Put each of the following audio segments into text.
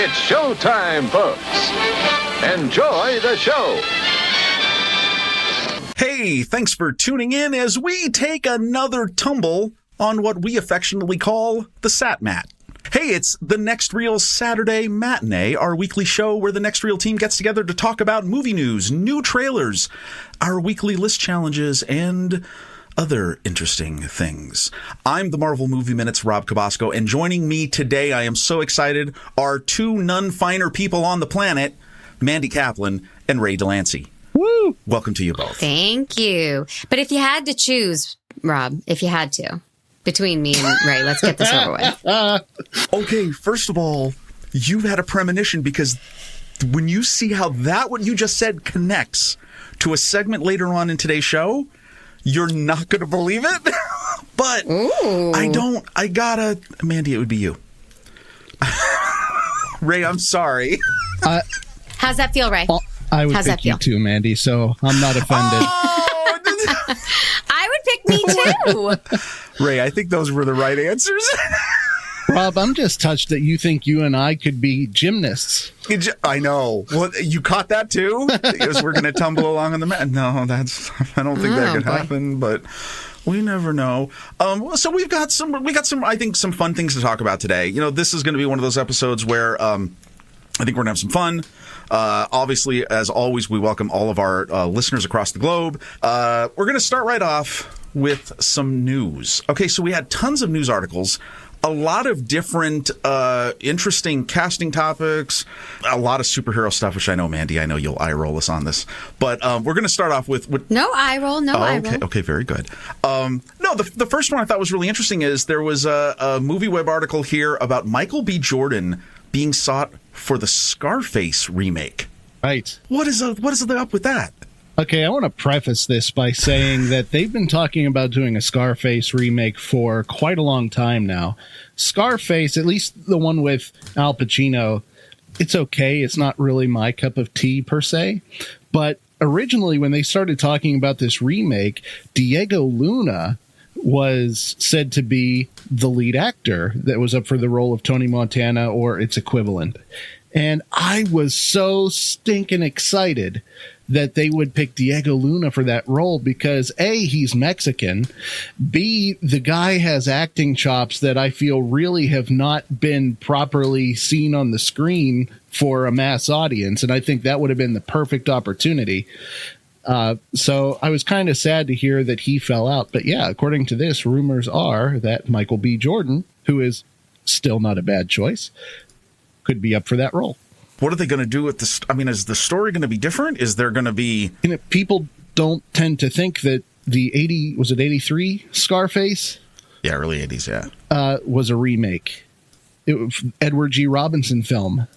It's showtime, folks. Enjoy the show. Hey, thanks for tuning in as we take another tumble on what we affectionately call the Sat Mat. Hey, it's the Next Reel Saturday Matinée, our weekly show where the Next Reel team gets together to talk about movie news, new trailers, our weekly list challenges, and other interesting things. I'm the Marvel Movie Minute's Rob Cabasco, and joining me today, I am so excited, are two none finer people on the planet, Mandy Kaplan and Ray Delancey. Woo! Welcome to you both. Thank you. But if you had to choose, Rob, between me and Ray, let's get this over with. Okay, first of all, you've had a premonition because when you see how what you just said connects to a segment later on in today's show, you're not going to believe it. But Ooh. Mandy, it would be you. Ray, I'm sorry. How's that feel, Ray? I would pick you too, Mandy, so I'm not offended. I would pick me too. Ray, I think those were the right answers. Rob, I'm just touched that you think you and I could be gymnasts. I know. Well, you caught that too? Because we're going to tumble along on the mat. No, I don't think that could happen, but we never know. So we got some, I think, some fun things to talk about today. You know, this is going to be one of those episodes where I think we're going to have some fun. Obviously, as always, we welcome all of our listeners across the globe. We're going to start right off with some news. Okay, so we had tons of news articles, a lot of different interesting casting topics, a lot of superhero stuff, which I know, Mandy, you'll eye roll us on this. But we're going to start off with No eye roll, eye roll. Okay, very good. The first one I thought was really interesting is there was a Movie Web article here about Michael B. Jordan being sought for the Scarface remake. Right. What is up with that? Okay, I want to preface this by saying that they've been talking about doing a Scarface remake for quite a long time now. Scarface, at least the one with Al Pacino, it's okay. It's not really my cup of tea per se. But originally, when they started talking about this remake, Diego Luna was said to be the lead actor that was up for the role of Tony Montana or its equivalent. And I was so stinking excited that they would pick Diego Luna for that role because A, he's Mexican, B, the guy has acting chops that I feel really have not been properly seen on the screen for a mass audience. And I think that would have been the perfect opportunity. So I was kind of sad to hear that he fell out. But yeah, according to this, rumors are that Michael B. Jordan, who is still not a bad choice, could be up for that role. What are they going to do with this? I mean, is the story going to be different? Is there going to be... people don't tend to think that the 83 Scarface? Yeah, early 80s, yeah. Was a remake. It was Edward G. Robinson film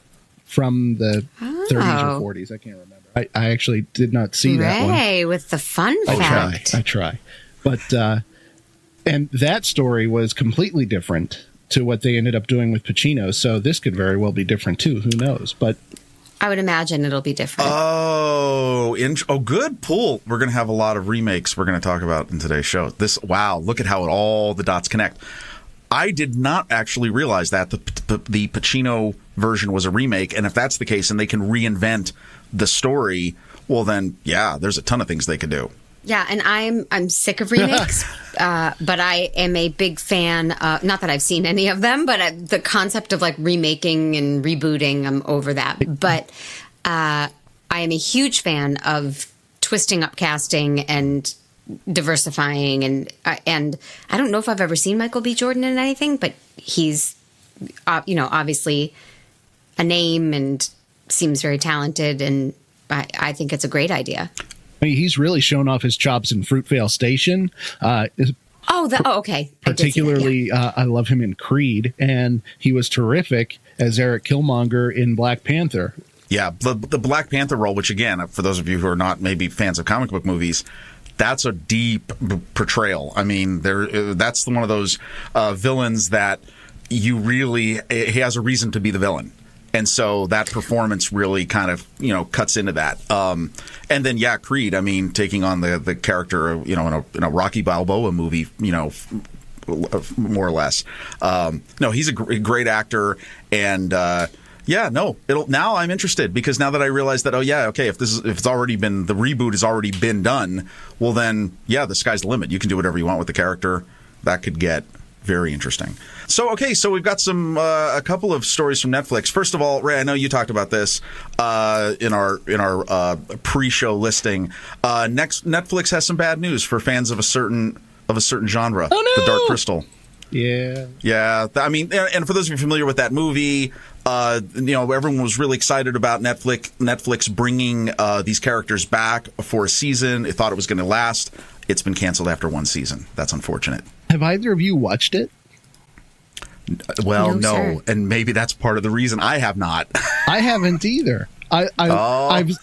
from the 30s or 40s. I can't remember. I actually did not see that one. Ray, with the fun fact. I try. But, and that story was completely different to what they ended up doing with Pacino. So this could very well be different too. Who knows? But I would imagine it'll be different. Good pull. We're going to have a lot of remakes we're going to talk about in today's show. Look at how all the dots connect. I did not actually realize that the Pacino version was a remake. And if that's the case and they can reinvent the story, well then, yeah, there's a ton of things they could do. Yeah, and I'm sick of remakes, but I am a big fan. Not that I've seen any of them, but the concept of like remaking and rebooting, I'm over that. But I am a huge fan of twisting up casting and diversifying, and I don't know if I've ever seen Michael B. Jordan in anything, but he's obviously a name and seems very talented, and I think it's a great idea. I mean, he's really shown off his chops in Fruitvale Station. Okay. Particularly, I love him in Creed, and he was terrific as Eric Killmonger in Black Panther. Yeah, the Black Panther role, which again, for those of you who are not maybe fans of comic book movies, that's a deep portrayal. I mean, that's one of those villains that he has a reason to be the villain. And so that performance really kind of, cuts into that. And then, yeah, Creed, I mean, taking on the character, in a Rocky Balboa movie, more or less. No, he's a great actor. And, Yeah, no. Now I'm interested because now that I realize that, if it's already been, the reboot has already been done, well then, the sky's the limit. You can do whatever you want with the character. That could get very interesting. So we've got a couple of stories from Netflix. First of all, Ray, I know you talked about this in our pre-show listing. Netflix has some bad news for fans of a certain genre. Oh, no! The Dark Crystal. Yeah. I mean, and for those of you familiar with that movie, everyone was really excited about Netflix bringing these characters back for a season. They thought it was going to last. It's been canceled after one season. That's unfortunate. Have either of you watched it? Well, No, sir. And maybe that's part of the reason I have not. I haven't either. I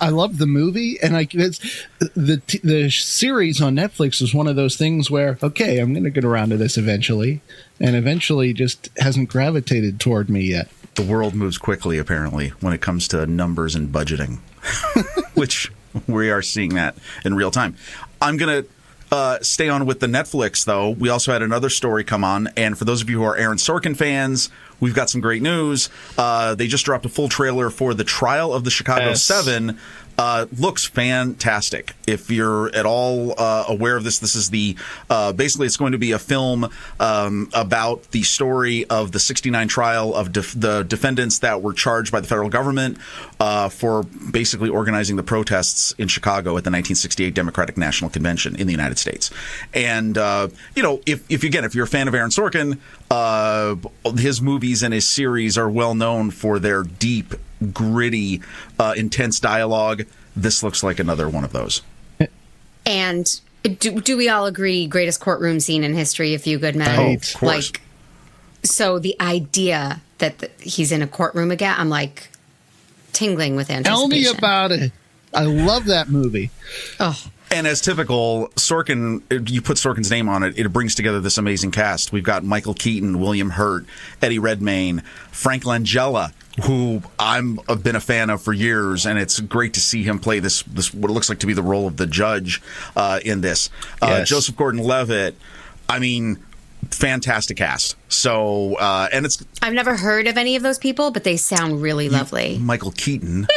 love the movie, and the series on Netflix is one of those things where, okay, I'm going to get around to this eventually, and eventually just hasn't gravitated toward me yet. The world moves quickly, apparently, when it comes to numbers and budgeting, which we are seeing that in real time. I'm going to stay on with the Netflix, though. We also had another story come on, and for those of you who are Aaron Sorkin fans, we've got some great news. They just dropped a full trailer for The Trial of the Chicago 7. Looks fantastic. If you're at all aware of this is the basically it's going to be a film about the story of the 1969 trial of the defendants that were charged by the federal government for basically organizing the protests in Chicago at the 1968 Democratic National Convention in the United States. And if you're a fan of Aaron Sorkin, his movies and his series are well known for their deep, gritty, intense dialogue. This looks like another one of those. And do we all agree greatest courtroom scene in history, A Few Good Men? Oh, of course. So the idea that he's in a courtroom again, I'm like tingling with anticipation. Tell me about it. I love that movie. Oh. And as typical, Sorkin, you put Sorkin's name on it, it brings together this amazing cast. We've got Michael Keaton, William Hurt, Eddie Redmayne, Frank Langella, who I've been a fan of for years, and it's great to see him play this what looks like to be the role of the judge in this. Yes. Joseph Gordon-Levitt, I mean, fantastic cast. So, and it's... I've never heard of any of those people, but they sound really lovely. Michael Keaton.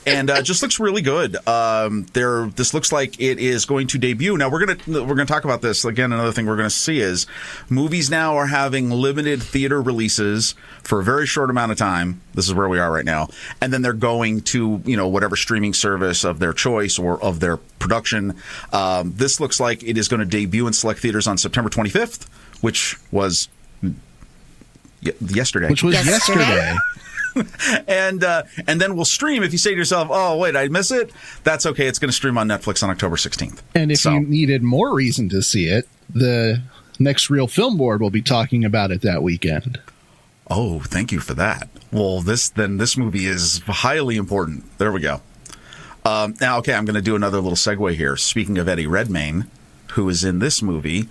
And just looks really good. This looks like it is going to debut. Now we're gonna talk about this again. Another thing we're going to see is movies now are having limited theater releases for a very short amount of time. This is where we are right now, and then they're going to whatever streaming service of their choice or of their production. This looks like it is going to debut in select theaters on September 25th, which was yesterday. Which was yesterday. And then we'll stream. If you say to yourself, oh, wait, I miss it, that's okay. It's going to stream on Netflix on October 16th. And if you needed more reason to see it, the Next Reel Film Board will be talking about it that weekend. Oh, thank you for that. Well, this movie is highly important. There we go. Now, okay, I'm going to do another little segue here. Speaking of Eddie Redmayne, who is in this movie,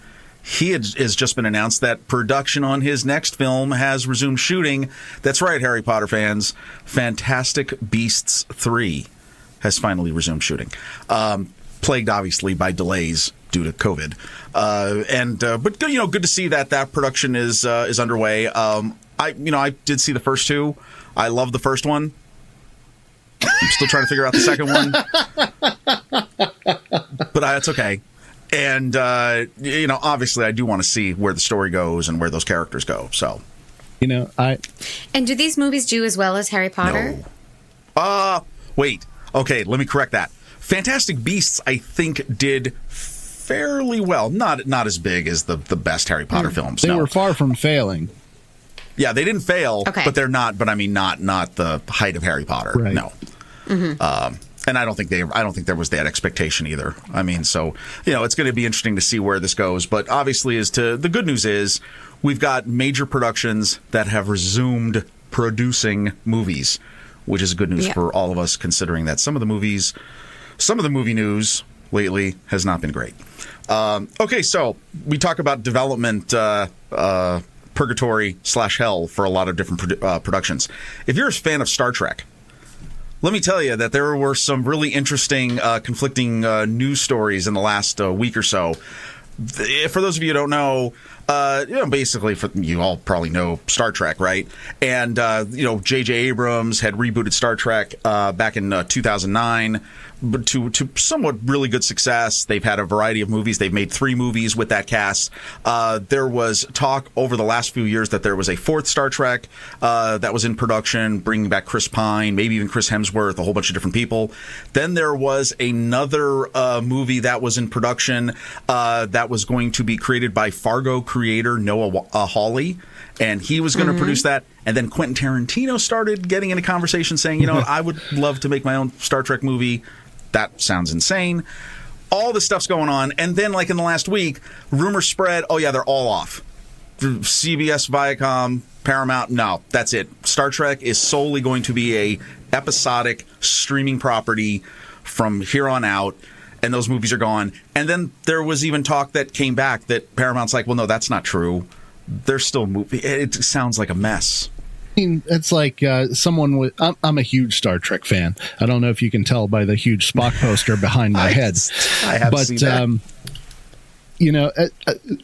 has just been announced that production on his next film has resumed shooting. That's right, Harry Potter fans. Fantastic Beasts 3 has finally resumed shooting. Plagued, obviously, by delays due to COVID. But good to see that production is underway. I did see the first two. I love the first one. I'm still trying to figure out the second one. But it's okay. And, obviously I do want to see where the story goes and where those characters go. So, And do these movies do as well as Harry Potter? No. Wait. Okay, let me correct that. Fantastic Beasts, I think, did fairly well. Not as big as the best Harry Potter films. They were far from failing. Yeah, they didn't fail, okay. But they're not. But I mean, not the height of Harry Potter. Right. No. Mm-hmm. And I don't think there was that expectation either. I mean, so it's going to be interesting to see where this goes. But obviously, the good news is we've got major productions that have resumed producing movies, which is good news for all of us, considering that some of the movie news lately has not been great. Okay, so we talk about development purgatory / hell for a lot of different productions. If you're a fan of Star Trek, let me tell you that there were some really interesting, conflicting news stories in the last week or so. For those of you who don't know, Basically, you all probably know Star Trek, right? And J.J. Abrams had rebooted Star Trek back in 2009. But to somewhat really good success. They've had a variety of movies. They've made 3 movies with that cast. There was talk over the last few years that there was a 4th Star Trek that was in production, bringing back Chris Pine, maybe even Chris Hemsworth, a whole bunch of different people. Then there was another movie that was in production that was going to be created by Fargo creator Noah Hawley, and he was going to produce that. And then Quentin Tarantino started getting into conversation saying, I would love to make my own Star Trek movie. That sounds insane. All this stuff's going on. And then, like in the last week, rumors spread, oh, yeah, they're all off. CBS, Viacom, Paramount, no, that's it. Star Trek is solely going to be a episodic streaming property from here on out. And those movies are gone. And then there was even talk that came back that Paramount's like, well, no, that's not true. There's still movie. It sounds like a mess. It's like someone with. I'm a huge Star Trek fan. I don't know if you can tell by the huge Spock poster behind my head. I have seen that.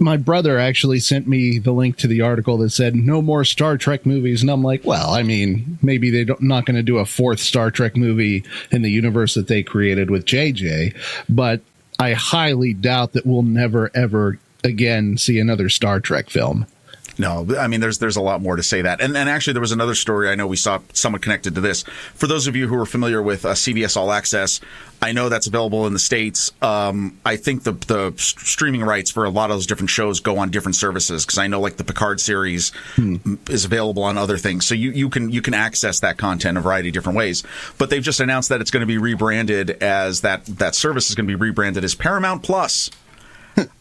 My brother actually sent me the link to the article that said no more Star Trek movies, and I'm like, well, I mean, maybe they're not going to do a 4th Star Trek movie in the universe that they created with JJ, but I highly doubt that we'll never ever again see another Star Trek film. No, I mean, there's a lot more to say that. And actually, there was another story I know we saw somewhat connected to this. For those of you who are familiar with CBS All Access, I know that's available in the States. I think the streaming rights for a lot of those different shows go on different services, because I know like the Picard series is available on other things. So you can access that content a variety of different ways. But they've just announced that it's going to be rebranded as that service is going to be rebranded as Paramount Plus.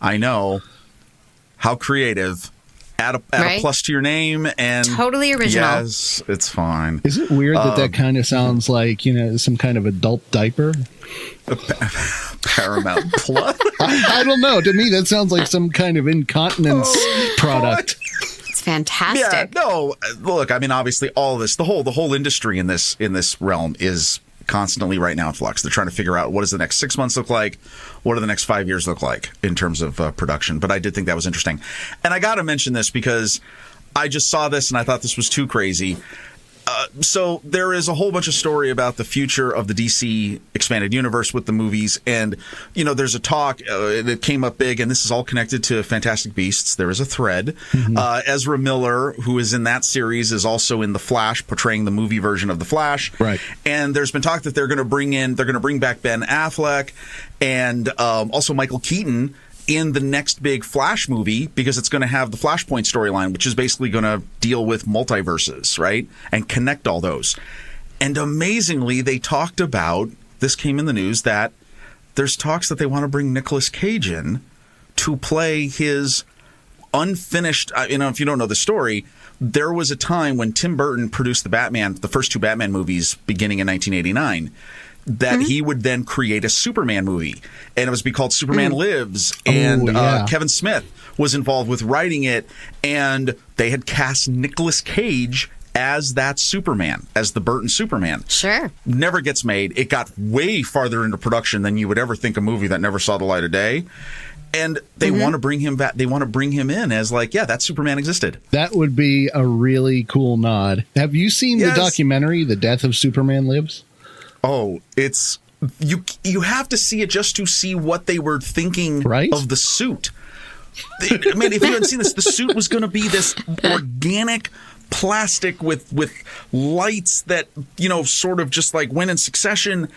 I know. How creative. Add a plus to your name and totally original. Yes, it's fine. Is it weird that kind of sounds like some kind of adult diaper? Paramount Plus. I don't know. To me, that sounds like some kind of incontinence product. It's fantastic. Yeah. No. Look, I mean, obviously, all of this, the whole industry in this realm is constantly right now in flux. They're trying to figure out what does the next 6 months look like, what do the next 5 years look like in terms of production. But I did think that was interesting. And I got to mention this because I just saw this and I thought this was too crazy. So there is a whole bunch of story about the future of the DC expanded universe with the movies. And, there's a talk that came up big, and this is all connected to Fantastic Beasts. There is a thread. Ezra Miller, who is in that series, is also in The Flash, portraying the movie version of The Flash. Right. And there's been talk that they're going to bring back Ben Affleck and also Michael Keaton in the next big Flash movie, because it's going to have the Flashpoint storyline, which is basically going to deal with multiverses, right? And connect all those. And amazingly, they talked about, this came in the news, that there's talks that they want to bring Nicolas Cage in to play his unfinished, if you don't know the story, there was a time when Tim Burton produced the first 2 Batman movies beginning in 1989. That he would then create a Superman movie, and it was be called Superman Lives, and Kevin Smith was involved with writing it, and they had cast Nicolas Cage as that Superman, as the Burton Superman. Sure. Never gets made. It got way farther into production than you would ever think a movie that never saw the light of day. And they want to bring him back. They want to bring him in as that Superman existed. That would be a really cool nod. Have you seen the documentary, The Death of Superman Lives? Oh, it's you have to see it just to see what they were thinking of the suit. I mean, if you hadn't seen this, the suit was going to be this organic plastic with lights that, sort of just like went in succession.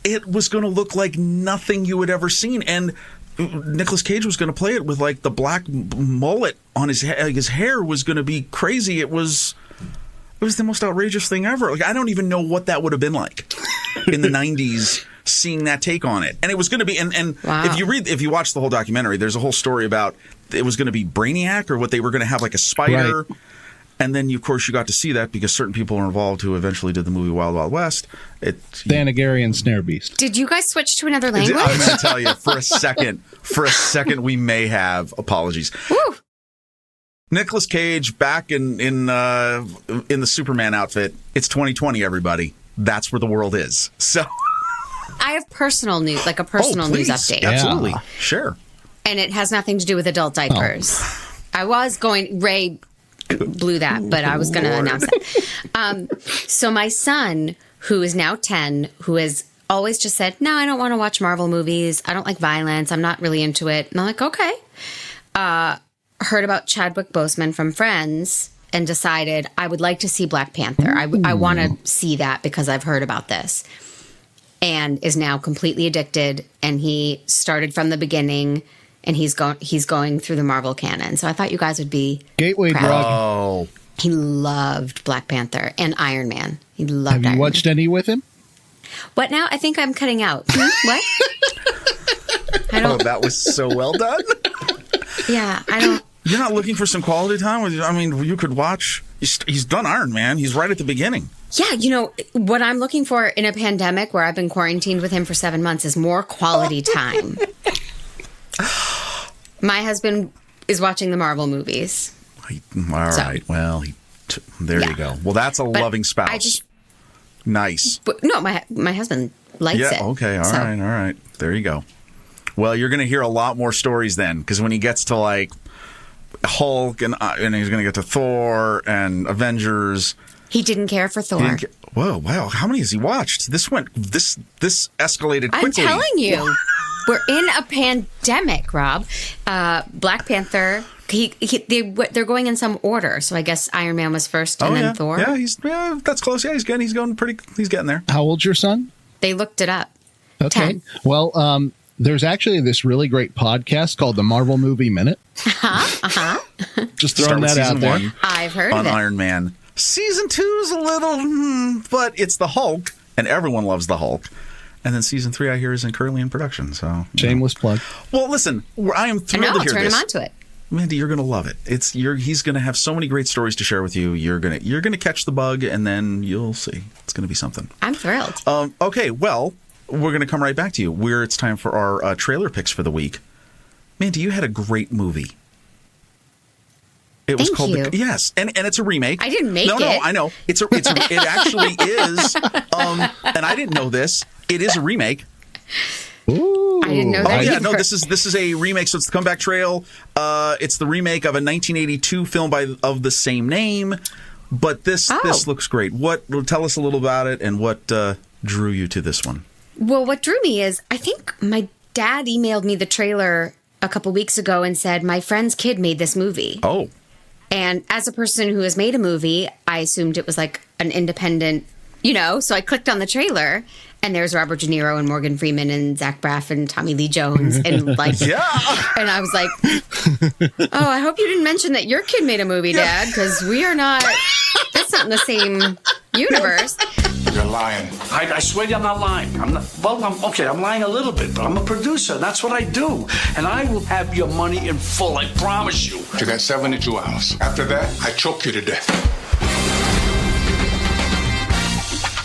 It was going to look like nothing you had ever seen. And Nicolas Cage was going to play it with like the black mullet on his head. His hair was going to be crazy. It was the most outrageous thing ever. Like, I don't even know what that would have been like in the 90s, seeing that take on it. And it was going to be, and wow. if you watch the whole documentary, there's a whole story about it was going to be Brainiac, or what they were going to have, like a spider. Right. And then, of course, you got to see that because certain people were involved who eventually did the movie Wild Wild West. Thanagarian Snare Beast. Did you guys switch to another language? I'm going to tell you, for a second, we may have apologies. Woo. Nicolas Cage back in the Superman outfit. It's 2020, everybody. That's where the world is. So I have personal news, like a personal news update. Absolutely. Sure. And it has nothing to do with adult diapers. I was going. Ray blew that, but I was going to announce that. So my son, who is now 10, who has always just said, no, I don't want to watch Marvel movies. I don't like violence. I'm not really into it. And I'm like, okay. Heard about Chadwick Boseman from Friends and decided I would like to see Black Panther. I want to see that because I've heard about this. And is now completely addicted. And he started from the beginning, and he's going through the Marvel canon. So I thought you guys would be gateway proud. drug. Oh, He loved Black Panther and Iron Man. He loved Have you Iron watched Man. any with him? What now? I think I'm cutting out. What? I oh, don't. that was so well done. Yeah, I don't. You're not looking for some quality time? I mean, you could watch. He's done Iron Man. He's right at the beginning. Yeah, you know, what I'm looking for in a pandemic where I've been quarantined with him for 7 months is more quality time. My husband is watching the Marvel movies. All right. Well, there you go. Well, that's a loving spouse. Nice. But no, my husband likes it. Yeah, okay. All right. There you go. Well, you're going to hear a lot more stories then, because when he gets to like Hulk and he's going to get to Thor and Avengers. He didn't care for Thor. Whoa, wow. How many has he watched? This escalated quickly. I'm telling you. We're in a pandemic, Rob. Black Panther, they're going in some order. So I guess Iron Man was first and then Thor. Yeah, that's close. Yeah, he's getting there. How old's your son? They looked it up. Okay. 10. Well, there's actually this really great podcast called the Marvel Movie Minute. Just throwing that out there. 1 I've heard on of it. Iron Man. Season 2 is a little, but it's the Hulk, and everyone loves the Hulk. And then season 3, I hear, is currently in production. So shameless plug. Well, listen, I am thrilled to hear turn this. him onto it. Mandy, you're going to love it. He's going to have so many great stories to share with you. You're going to catch the bug, and then you'll see. It's going to be something. I'm thrilled. Okay, well, we're going to come right back to you. It's time for our trailer picks for the week. Mandy, you had a great movie. It was Thank called you. Yes, and it's a remake. I didn't make it. No, I know. It actually is. And I didn't know this. It is a remake. Ooh. I didn't know that. Oh yeah, either. no, this is a remake. So it's the Comeback Trail. It's the remake of a 1982 film of the same name. But this looks great. Tell us a little about it and what drew you to this one? Well, what drew me is I think my dad emailed me the trailer a couple weeks ago and said my friend's kid made this movie. Oh. And as a person who has made a movie, I assumed it was like an independent, so I clicked on the trailer and there's Robert De Niro and Morgan Freeman and Zach Braff and Tommy Lee Jones and like, Yeah. And I was like, oh, I hope you didn't mention that your kid made a movie, Dad, because we are not, that's not in the same universe. You're lying. I swear to you, I'm not lying. I'm lying a little bit, but I'm a producer. That's what I do. And I will have your money in full, I promise you. You got 72 hours. After that, I choke you to death.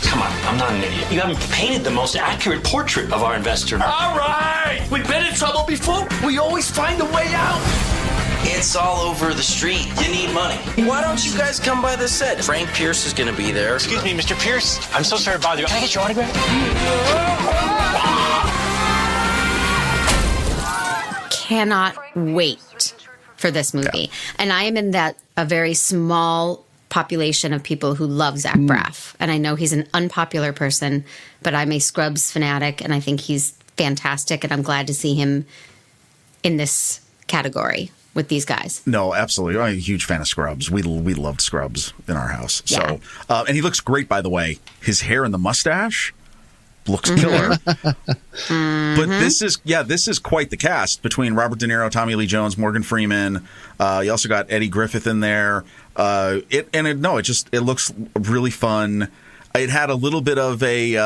Come on, I'm not an idiot. You haven't painted the most accurate portrait of our investor. All right! We've been in trouble before. We always find a way out. It's all over the street. You need money. Why don't you guys come by the set? Frank Pierce is going to be there. Excuse me, Mr. Pierce. I'm so sorry to bother you. Can I get your autograph? Cannot wait for this movie. Yeah. And I am in a very small population of people who love Zach Braff. And I know he's an unpopular person, but I'm a Scrubs fanatic and I think he's fantastic. And I'm glad to see him in this category with these guys. No, absolutely. I'm a huge fan of Scrubs. We loved Scrubs in our house. Yeah. So, and he looks great, by the way. His hair and the mustache looks killer. But this is quite the cast between Robert De Niro, Tommy Lee Jones, Morgan Freeman. You also got Eddie Griffith in there. It looks really fun. It had a little bit of a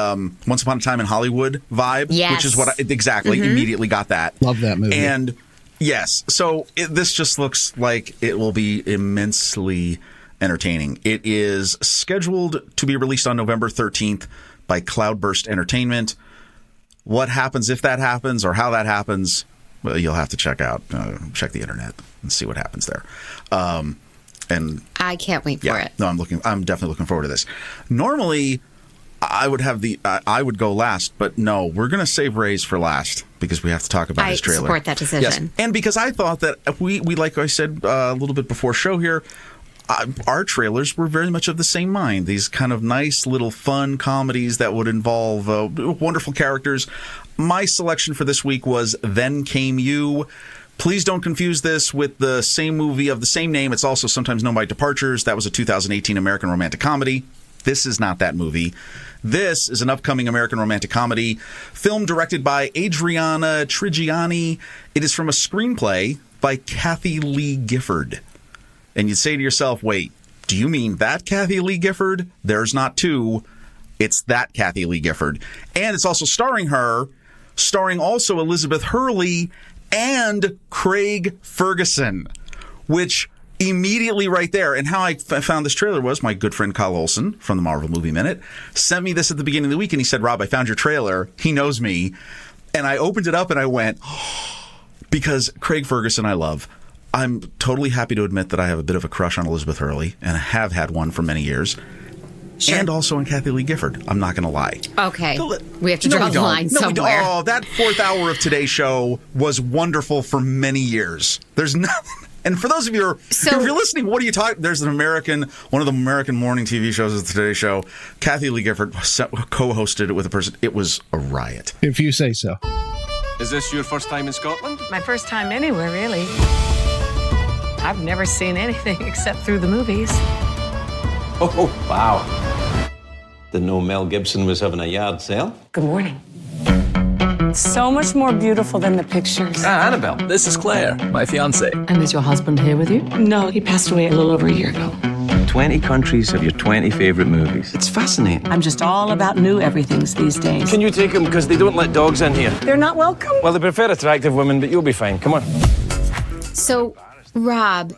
Once Upon a Time in Hollywood vibe, which is what immediately got that. Love that movie. And yes, so this just looks like it will be immensely entertaining. It is scheduled to be released on November 13th by Cloudburst Entertainment. What happens if that happens or how that happens, well, you'll have to check the internet and see what happens there. And I can't wait for it. No, I'm definitely looking forward to this. Normally, I would go last, but no, we're going to save Ray's for last because we have to talk about his trailer. I support that decision. Yes. And because I thought that we like I said a little bit before show here, our trailers were very much of the same mind. These kind of nice little fun comedies that would involve wonderful characters. My selection for this week was Then Came You. Please don't confuse this with the same movie of the same name. It's also sometimes known by Departures. That was a 2018 American romantic comedy. This is not that movie. This is an upcoming American romantic comedy, film directed by Adriana Trigiani. It is from a screenplay by Kathy Lee Gifford. And you'd say to yourself, wait, do you mean that Kathy Lee Gifford? There's not two. It's that Kathy Lee Gifford. And it's also starring her, starring also Elizabeth Hurley and Craig Ferguson, which immediately right there, and how I found this trailer was my good friend Kyle Olson from the Marvel Movie Minute sent me this at the beginning of the week, and he said, Rob, I found your trailer. He knows me. And I opened it up and I went, because Craig Ferguson I love. I'm totally happy to admit that I have a bit of a crush on Elizabeth Hurley, and I have had one for many years. Sure. And also on Kathy Lee Gifford. I'm not going to lie. Okay. We have to draw the line somewhere. Oh, that fourth hour of Today's Show was wonderful for many years. There's nothing. And for those of you if you're listening, what are you talking? There's one of the American morning TV shows is the Today Show. Kathy Lee Gifford co-hosted it with a person. It was a riot. If you say so. Is this your first time in Scotland? My first time anywhere, really. I've never seen anything except through the movies. Oh, wow. Didn't know Mel Gibson was having a yard sale. Good morning. So much more beautiful than the pictures. Annabelle, this is Claire, my fiancée. And is your husband here with you? No, he passed away a little over a year ago. 20 countries have your 20 favorite movies. It's fascinating. I'm just all about new everythings these days. Can you take them? Because they don't let dogs in here. They're not welcome? Well, they prefer attractive women, but you'll be fine. Come on. So, Rob,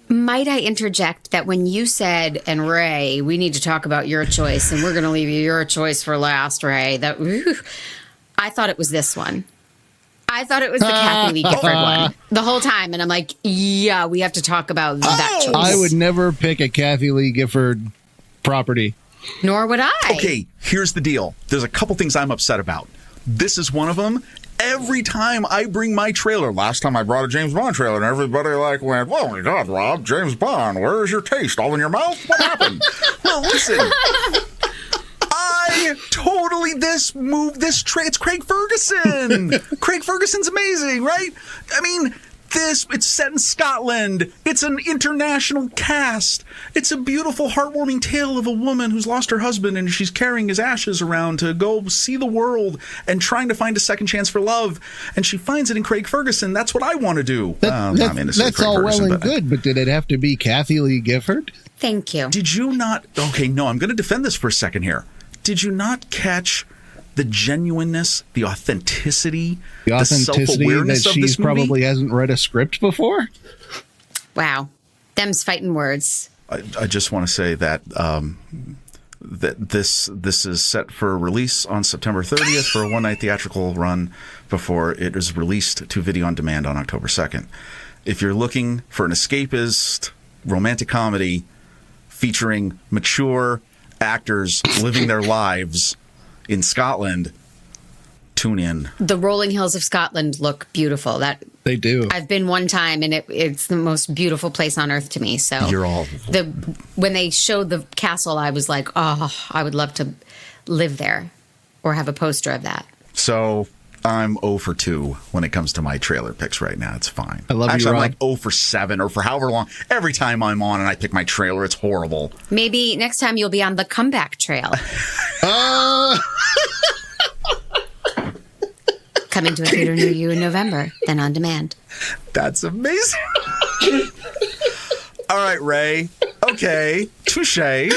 might I interject that when you said, and Ray, we need to talk about your choice, and we're going to leave you your choice for last, Ray, I thought it was this one. I thought it was the Kathy Lee Gifford one the whole time. And I'm like, yeah, we have to talk about that choice. I would never pick a Kathy Lee Gifford property. Nor would I. Okay, here's the deal. There's a couple things I'm upset about. This is one of them. Every time I bring my trailer, last time I brought a James Bond trailer, and everybody went, oh my God, Rob, James Bond, where's your taste? All in your mouth? What happened? Well, listen. It's Craig Ferguson. Craig Ferguson's amazing, right? I mean, it's set in Scotland. It's an international cast. It's a beautiful, heartwarming tale of a woman who's lost her husband and she's carrying his ashes around to go see the world and trying to find a second chance for love. And she finds it in Craig Ferguson. That's what I want to do. That's all well and good, but did it have to be Kathy Lee Gifford? Thank you. Did you not? Okay, no, I'm going to defend this for a second here. Did you not catch the genuineness, the authenticity, the self-awareness that of she this movie? Probably hasn't read a script before? Wow. Them's fighting words. I just want to say that that this is set for release on September 30th for a one-night theatrical run before it is released to video on demand on October 2nd. If you're looking for an escapist romantic comedy featuring mature actors living their lives in Scotland, tune in. The rolling hills of Scotland look beautiful. They do. I've been one time, and it's the most beautiful place on earth to me. So when they showed the castle, I was like, oh, I would love to live there or have a poster of that. So I'm 0 for 2 when it comes to my trailer picks right now. It's fine. I love Actually, you, I'm Rob. like 0 for 7 or for however long. Every time I'm on and I pick my trailer, it's horrible. Maybe next time you'll be on the comeback trail. Coming to a theater near you in November, then on demand. That's amazing. All right, Ray. Okay, touche. Ray,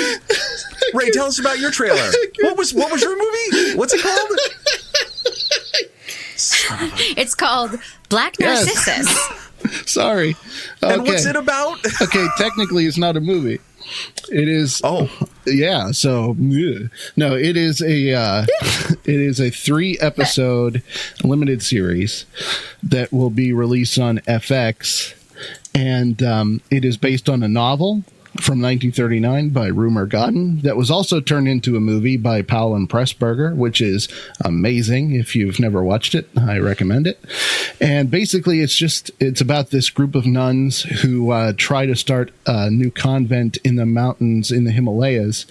tell us about your trailer. What was your movie? What's it called? It's called Black Narcissus. Yes. Sorry. Okay. And what's it about? Okay, technically it's not a movie. It is. Oh, yeah. So no, it is a 3-episode limited series that will be released on FX, and it is based on a novel from 1939 by Rumer Godden that was also turned into a movie by Powell and Pressburger, which is amazing. If you've never watched it, I recommend it. And basically it's about this group of nuns who try to start a new convent in the mountains in the Himalayas.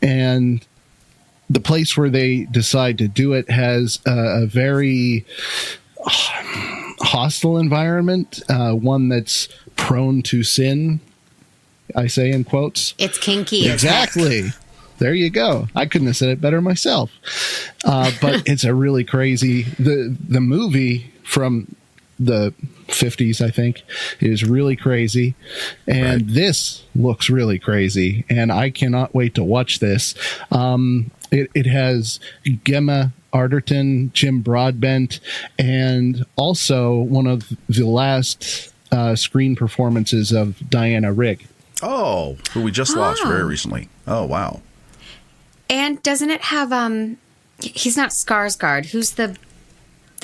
And the place where they decide to do it has a very hostile environment, one that's prone to sin, I say in quotes. It's kinky. Exactly. There you go. I couldn't have said it better myself. But it's a really crazy. The movie from the 50s, I think, is really crazy. And this looks really crazy. And I cannot wait to watch this. It has Gemma Arterton, Jim Broadbent, and also one of the last screen performances of Diana Rigg. Oh, who we just lost very recently. Oh, wow. And doesn't it have he's not Skarsgård. Who's the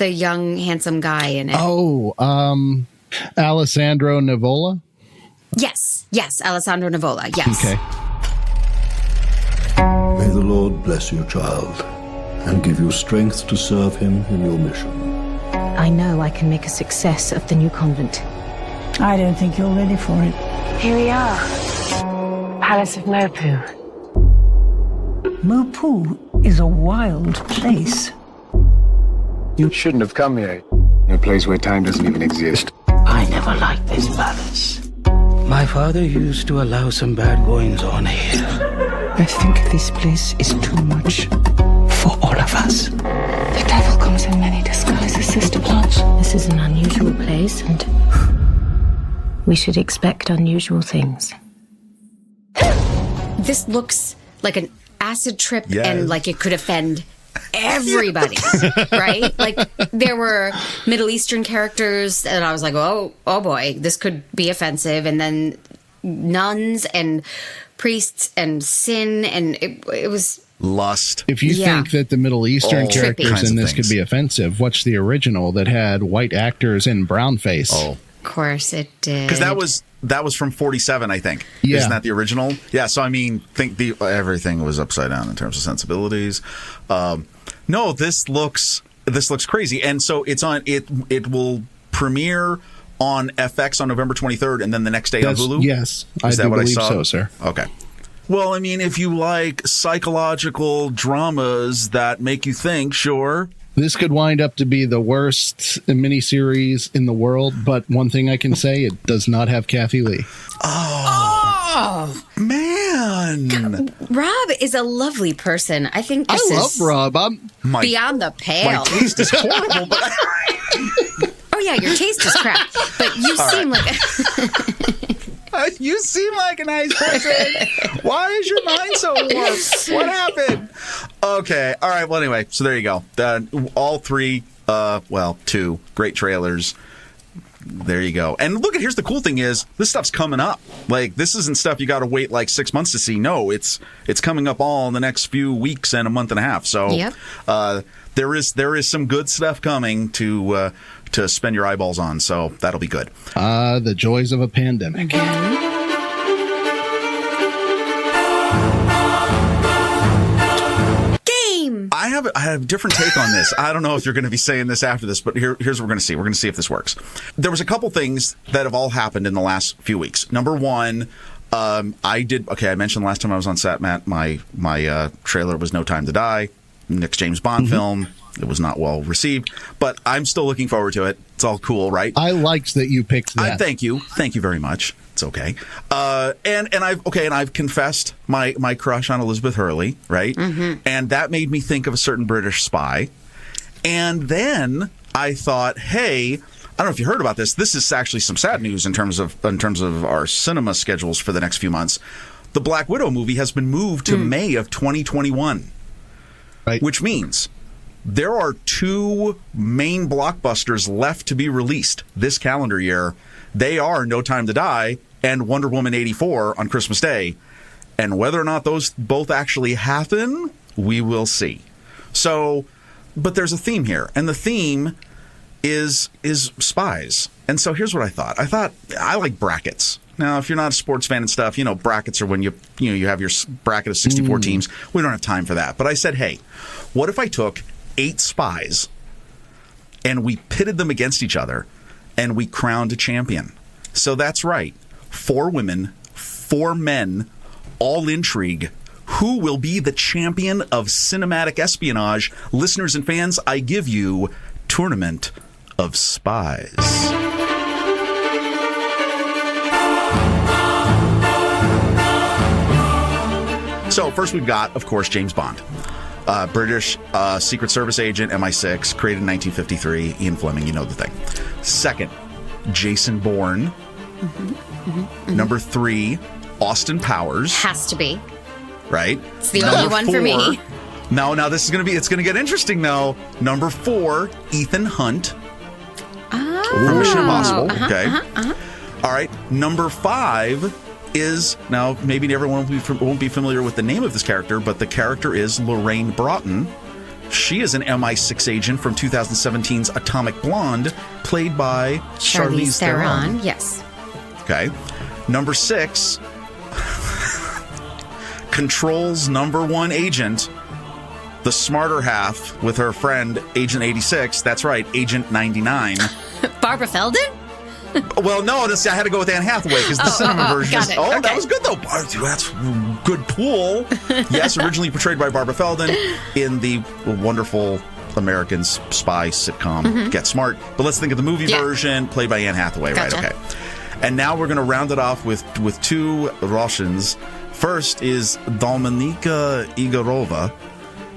young handsome guy in it? Oh, Alessandro Nivola? Yes, Alessandro Nivola. Yes. Okay. May the Lord bless you, child, and give you strength to serve him in your mission. I know I can make a success of the new convent. I don't think you're ready for it. Here we are. Palace of Mopu. Mopu is a wild place. You shouldn't have come here. A place where time doesn't even exist. I never liked this palace. My father used to allow some bad goings on here. I think this place is too much for all of us. The devil comes in many disguises, Sister Blanche. This is an unusual place, and we should expect unusual things. This looks like an acid trip, and like it could offend everybody, right? Like there were Middle Eastern characters, and I was like, oh boy, this could be offensive. And then nuns and priests and sin, and it was lust. If you think that the Middle Eastern characters in this could be offensive, watch the original that had white actors in brown face. Oh, of course it did. Because that was from 47, I think. Yeah. Isn't that the original? Yeah, so I mean, everything was upside down in terms of sensibilities. No, this looks crazy. And so it's on it will premiere on FX on November 23rd and then the next day on Hulu? Yes, Is that what believe I saw? so, sir. Okay. Well, I mean, if you like psychological dramas that make you think, sure. This could wind up to be the worst miniseries in the world, but one thing I can say, it does not have Kathy Lee. Oh, man. Rob is a lovely person. I think this love Rob. I'm beyond the pale. My taste is horrible, but oh yeah, your taste is crap. But you seem like you seem like a nice person. Why is your mind so warped? What happened? Okay. All right. Well, anyway, so there you go. All three, two great trailers. There you go. And look, here's the cool thing is this stuff's coming up. Like, this isn't stuff you got to wait like 6 months to see. No, it's coming up all in the next few weeks and a month and a half. So there is some good stuff coming to spend your eyeballs on. So that'll be good. The joys of a pandemic. I have a different take on this. I don't know if you're going to be saying this after this, but here's what we're going to see. We're going to see if this works. There was a couple things that have all happened in the last few weeks. Number one, I mentioned last time I was on set, Matt, my trailer was No Time to Die, next James Bond film. It was not well received, but I'm still looking forward to it. It's all cool, right? I liked that you picked that. Thank you very much. It's okay. And I've confessed my crush on Elizabeth Hurley, right? Mm-hmm. And that made me think of A Certain British Spy. And then I thought, hey, I don't know if you heard about this. This is actually some sad news in terms of our cinema schedules for the next few months. The Black Widow movie has been moved to May of 2021, right? Which means there are two main blockbusters left to be released this calendar year. They are No Time to Die and Wonder Woman 84 on Christmas Day. And whether or not those both actually happen, we will see. So, but there's a theme here. And the theme is spies. And so here's what I thought. I like brackets. Now, if you're not a sports fan and stuff, brackets are when you have your bracket of 64 teams. We don't have time for that. But I said, hey, what if I took 8 spies and we pitted them against each other and we crowned a champion? So that's right. 4 women, 4 men, all intrigue. Who will be the champion of cinematic espionage? Listeners and fans, I give you Tournament of Spies. So first we've got, of course, James Bond. British Secret Service agent, MI6, created in 1953. Ian Fleming, you know the thing. Second, Jason Bourne. Number 3, Austin Powers. Has to be. Right? It's the only one for me. No, now this is it's going to get interesting though. Number 4, Ethan Hunt. From Mission Impossible. Okay. All right. Number 5 is, now maybe everyone won't be familiar with the name of this character, but the character is Lorraine Broughton. She is an MI6 agent from 2017's Atomic Blonde, played by Charlize Theron. Yes. Okay. Number 6, Control's number 1 agent, the smarter half with her friend, Agent 86. That's right, Agent 99. Barbara Feldon? Well, no, I had to go with Anne Hathaway because the cinema version is... Okay. That was good, though. That's good pool. Yes, originally portrayed by Barbara Feldon in the wonderful American spy sitcom Get Smart. But let's think of the movie version, played by Anne Hathaway, Gotcha. right? Okay. And now we're going to round it off with 2 Russians. First is Dominika Igorova.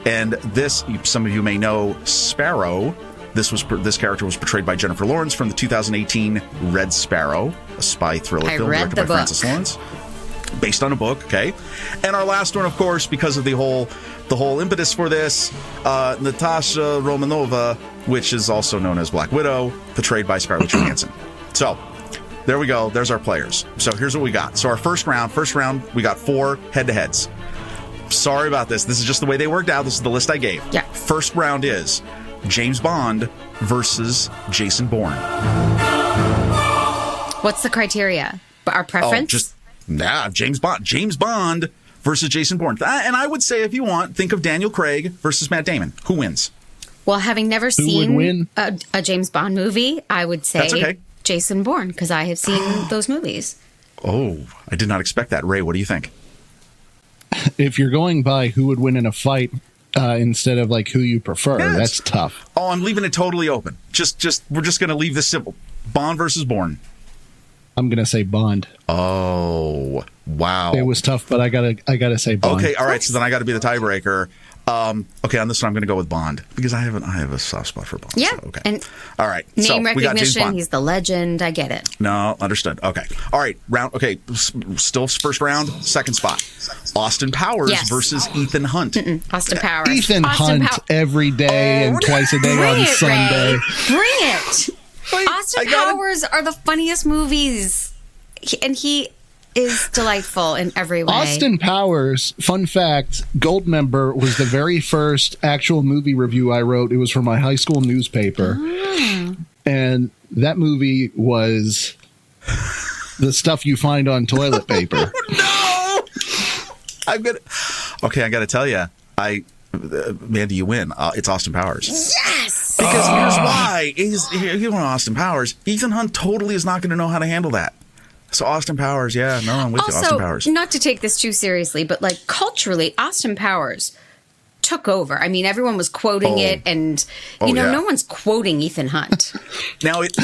And this, some of you may know, Sparrow. This character was portrayed by Jennifer Lawrence from the 2018 Red Sparrow, a spy thriller film directed by Francis Lawrence, based on a book. Okay, and our last one, of course, because of the whole impetus for this, Natasha Romanova, which is also known as Black Widow, portrayed by Scarlett Johansson. So there we go. There's our players. So here's what we got. So our first round, we got 4 head-to-heads. Sorry about this. This is just the way they worked out. This is the list I gave. Yeah. First round is James Bond versus Jason Bourne. What's the criteria? Our preference? James Bond versus Jason Bourne. And I would say, if you want, think of Daniel Craig versus Matt Damon. Who wins? Well, having never seen a James Bond movie, I would say Jason Bourne, because I have seen those movies. Oh, I did not expect that. Ray, what do you think? If you're going by who would win in a fight instead of like who you prefer, that's tough. Oh, I'm leaving it totally open. We're just going to leave this simple. Bond versus Bourne. I'm going to say Bond. Oh, wow. It was tough, but I gotta say Bond. Okay, all right. So then I got to be the tiebreaker. Okay, on this one I'm going to go with Bond because I have a soft spot for Bond. Yeah. So, okay. And all right. Name we got James recognition. Bond. He's the legend. I get it. No, understood. Okay. All right. Round. Okay. Still first round. Second spot. Austin Powers versus Ethan Hunt. Austin Powers. Ethan Hunt every day and twice a day on Sunday. Bring it. Austin Powers are the funniest movies, and he is delightful in every way. Austin Powers, fun fact, Goldmember was the very first actual movie review I wrote. It was for my high school newspaper. And that movie was the stuff you find on toilet paper. No! I got to tell you, Mandy, you win. It's Austin Powers. Yes! Because here's why. You want Austin Powers. Ethan Hunt totally is not going to know how to handle that. So Austin Powers, I'm with you, Austin Powers. Not to take this too seriously, but like culturally, Austin Powers took over. I mean, everyone was quoting it, and no one's quoting Ethan Hunt. Now its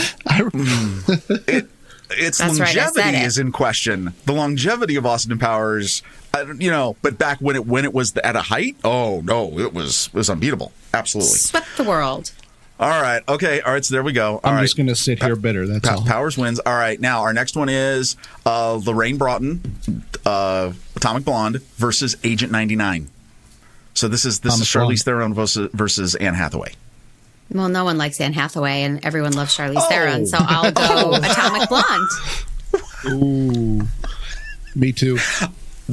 longevity is in question. The longevity of Austin Powers, but back when it was at a height, it was unbeatable. Absolutely swept the world. All right. Okay. All right. So there we go. I'm just going to sit here bitter. That's all. Powers wins. All right. Now, our next one is Lorraine Broughton, Atomic Blonde, versus Agent 99. So this is Charlize Theron versus Anne Hathaway. Well, no one likes Anne Hathaway, and everyone loves Charlize Theron, so I'll go Atomic Blonde. Ooh. Me too.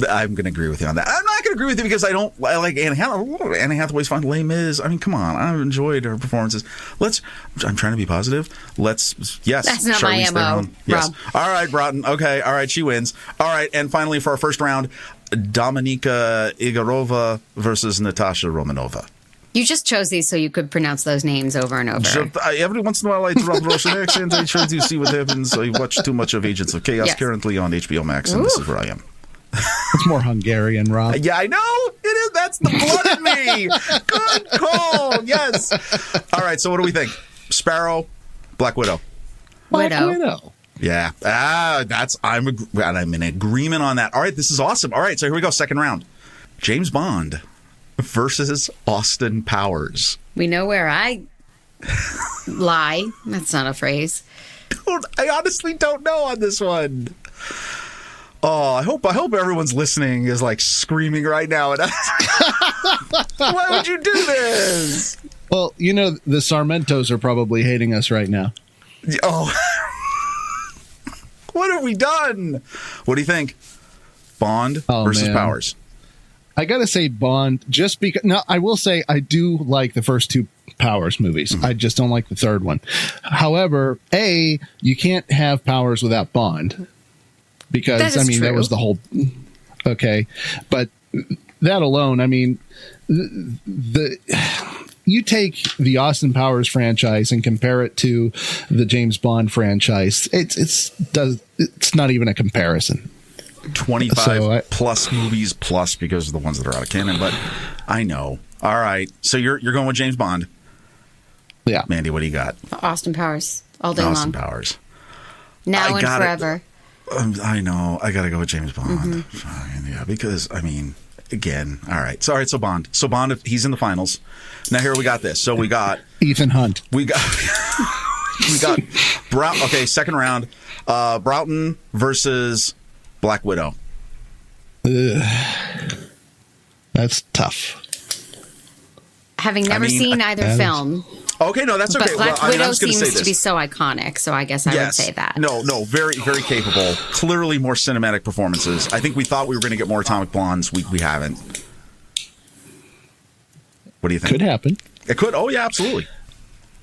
I'm going to agree with you on that. I'm not going to can agree with you because I like Anne Hathaway. Anne Hathaway's fun. Les Mis. I mean, come on. I've enjoyed her performances. I'm trying to be positive. Yes. That's not my MO, Yes. Rob. All right, Broughton. Okay. All right. She wins. All right. And finally, for our first round, Dominika Igorova versus Natasha Romanova. You just chose these so you could pronounce those names over and over. Every once in a while, I drop Russian accent. I try to see what happens. I watch too much of Agents of Chaos currently on HBO Max, and this is where I am. It's more Hungarian, Rob. Yeah, I know. It is. That's the blood in me. Good call. Yes. All right, so what do we think? Sparrow, Black Widow. Widow. Yeah. I'm in agreement on that. All right, this is awesome. All right, so here we go. Second round. James Bond versus Austin Powers. We know where I lie. That's not a phrase. I honestly don't know on this one. Oh, I hope everyone's listening is like screaming right now. Why would you do this? Well, the Sarmentos are probably hating us right now. Oh. What have we done? What do you think? Bond versus Powers. I gotta say Bond, just because. Now, I will say I do like the first two Powers movies. I just don't like the third one. However, you can't have Powers without Bond. Because, true. that was the whole... Okay. But that alone, you take the Austin Powers franchise and compare it to the James Bond franchise, it's not even a comparison. 25 plus movies plus because of the ones that are out of canon, but I know. All right. So you're going with James Bond. Yeah. Mandy, what do you got? Austin Powers. All day Austin long. Powers. Now and forever. I know. I got to go with James Bond. Fine, yeah, because, again, all right. So Bond. So Bond, he's in the finals. Now here we got this. So we got... Ethan Hunt. We got okay, second round. Broughton versus Black Widow. That's tough. Having never seen either film... Okay, no, that's okay. But Black Widow seems to be so iconic, so I guess I would say that. No, very, very capable. Clearly more cinematic performances. I think we thought we were going to get more Atomic Blondes. We haven't. What do you think? Could happen. It could. Oh, yeah, absolutely.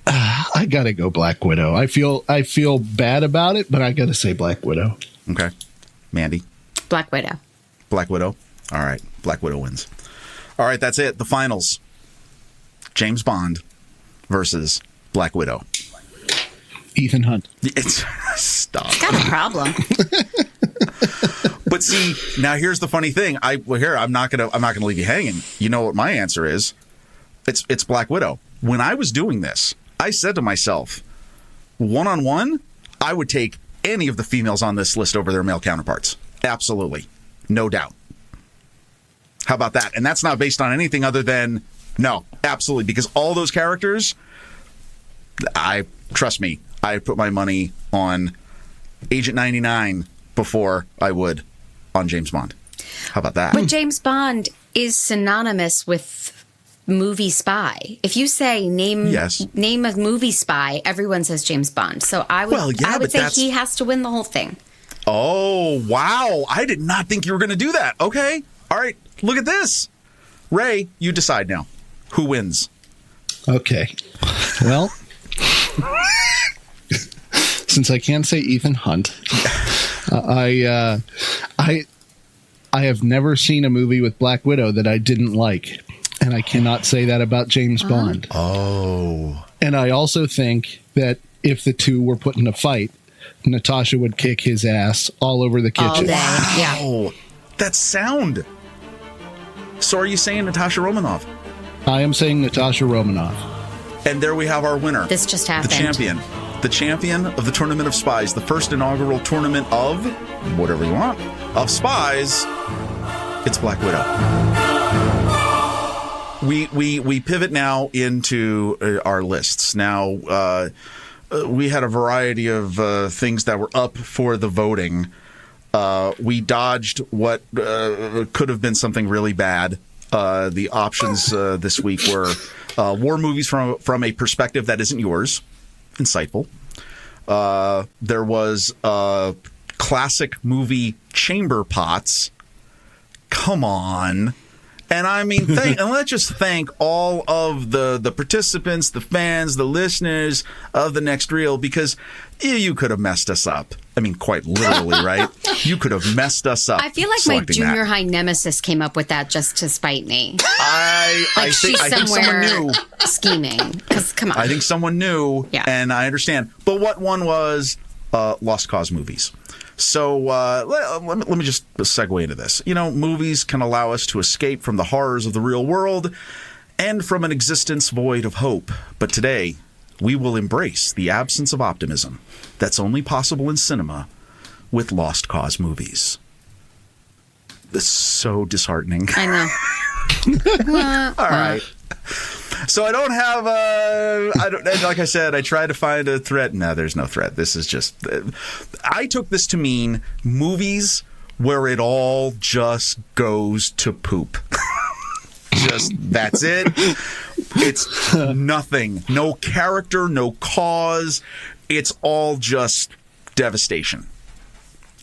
I got to go Black Widow. I feel bad about it, but I got to say Black Widow. Okay. Mandy? Black Widow. Black Widow? All right. Black Widow wins. All right, that's it. The finals. James Bond versus Black Widow. Ethan Hunt. Stop. He's got a problem. But see, now here's the funny thing. I'm not gonna leave you hanging. You know what my answer is? It's Black Widow. When I was doing this, I said to myself, one-on-one, I would take any of the females on this list over their male counterparts. Absolutely. No doubt. How about that? And that's not based on anything other than no, absolutely, because all those characters, trust me, I put my money on Agent 99 before I would on James Bond. How about that? But James Bond is synonymous with movie spy. If you say name a movie spy, everyone says James Bond. So I would say he has to win the whole thing. Oh, wow. I did not think you were going to do that. Okay. All right. Look at this. Ray, you decide now. Who wins? Okay. Well, since I can't say Ethan Hunt, I have never seen a movie with Black Widow that I didn't like, and I cannot say that about James Bond. Oh. And I also think that if the two were put in a fight, Natasha would kick his ass all over the kitchen. All day. Wow. Yeah. That's sound. So are you saying Natasha Romanoff? I am saying Natasha Romanoff. And there we have our winner. This just happened. The champion of the Tournament of Spies, the first inaugural tournament of whatever you want, of spies. It's Black Widow. We pivot now into our lists. Now, we had a variety of things that were up for the voting. We dodged what could have been something really bad. The options this week were war movies from a perspective that isn't yours. Insightful. There was classic movie chamber pots. Come on. And I mean, and let's just thank all of the participants, the fans, the listeners of The Next Reel, because you could have messed us up. I mean, quite literally, right? You could have messed us up. I feel like my junior high nemesis came up with that just to spite me. I think someone knew. Scheming. Because, come on. I think someone knew, and I understand. But what one was Lost Cause movies. So let me just segue into this. You know, movies can allow us to escape from the horrors of the real world and from an existence void of hope. But today, we will embrace the absence of optimism that's only possible in cinema with Lost Cause movies. This is so disheartening. I know. All right. So I don't have like I said, I tried to find a threat. No, there's no threat. This is just, I took this to mean movies where it all just goes to poop. Just, that's it. It's nothing. No character, no cause. It's all just devastation.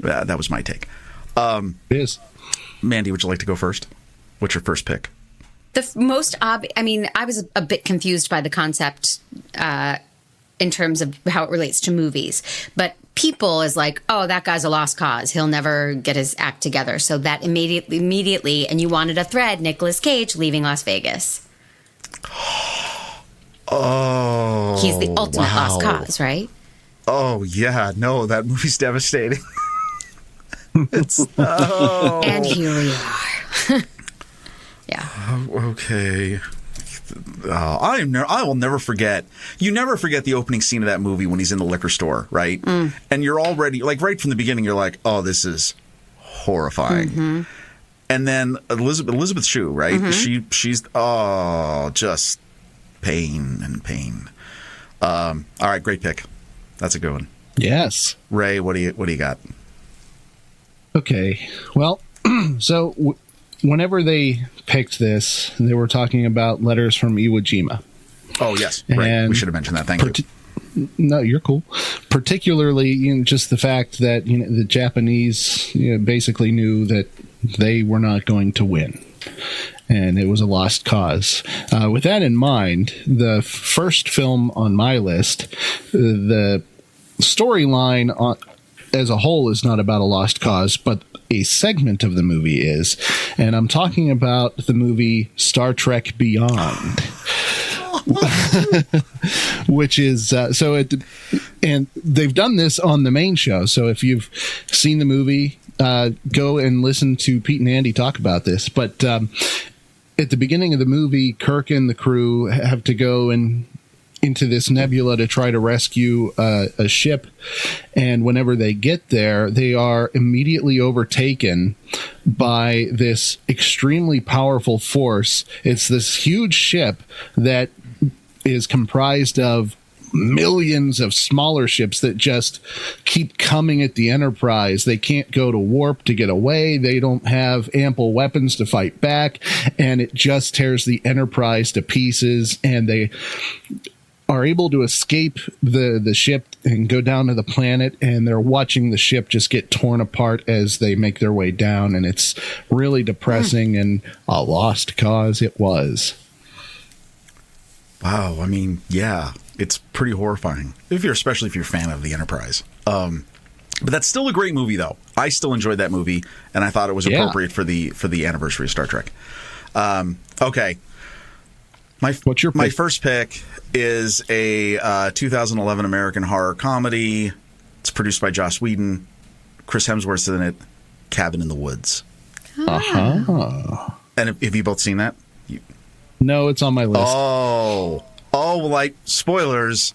That was my take. It is. Mandy, would you like to go first? What's your first pick? The most obvious, I mean, I was a bit confused by the concept in terms of how it relates to movies. But People is like, oh, that guy's a lost cause. He'll never get his act together. So that immediately, and you wanted a thread, Nicolas Cage leaving Las Vegas. Oh. He's the ultimate lost cause, right? Oh, yeah. No, that movie's devastating. And here we are. Yeah. Okay. I will never forget. You never forget the opening scene of that movie when he's in the liquor store, right? And you're already, like, right from the beginning, you're like, oh, this is horrifying. Mm-hmm. And then Elizabeth Shue, right? Mm-hmm. She's just pain and pain. All right, great pick. That's a good one. Yes. Ray, what do you got? Okay. Well, so whenever they picked this, they were talking about Letters from Iwo Jima. Oh, yes. Right. And we should have mentioned that. Thank you. No, you're cool. Particularly, just the fact that the Japanese basically knew that they were not going to win, and it was a lost cause. With that in mind, the first film on my list, the storyline as a whole is not about a lost cause, but a segment of the movie is, and I'm talking about the movie Star Trek Beyond, which is and they've done this on the main show. So if you've seen the movie, go and listen to Pete and Andy talk about this. But at the beginning of the movie, Kirk and the crew have to go into this nebula to try to rescue a ship, and whenever they get there, they are immediately overtaken by this extremely powerful force. It's this huge ship that is comprised of millions of smaller ships that just keep coming at the Enterprise. They can't go to warp to get away. They don't have ample weapons to fight back, and it just tears the Enterprise to pieces, and they are able to escape the ship and go down to the planet, and they're watching the ship just get torn apart as they make their way down, and it's really depressing and a lost cause it was. Wow, I mean, yeah, it's pretty horrifying, especially if you're a fan of the Enterprise. But that's still a great movie, though. I still enjoyed that movie, and I thought it was appropriate for the anniversary of Star Trek. Okay. What's your pick? My first pick is a 2011 American horror comedy. It's produced by Joss Whedon. Chris Hemsworth's in it. Cabin in the Woods. Uh-huh. And have you both seen that? No, it's on my list. Oh, like spoilers.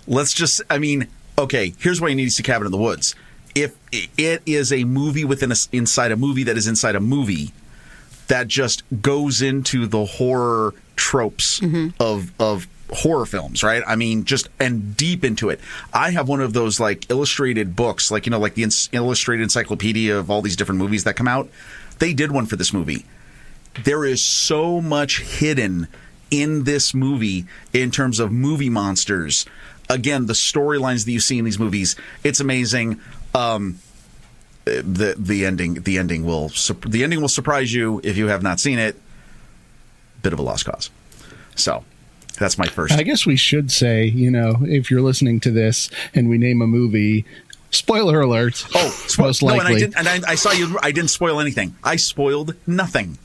Okay, here's why you need to see Cabin in the Woods. If it is a movie inside a movie that is inside a movie that just goes into the horror tropes of horror films, right? I mean, just and deep into it. I have one of those like illustrated books, like the illustrated encyclopedia of all these different movies that come out. They did one for this movie. There is so much hidden in this movie in terms of movie monsters. Again, the storylines that you see in these movies, it's amazing. The ending will surprise you if you have not seen it. bit of a lost cause. So that's my first. I guess we should say, if you're listening to this and we name a movie, spoiler alert. Oh, most likely. And I saw you. I didn't spoil anything. I spoiled nothing.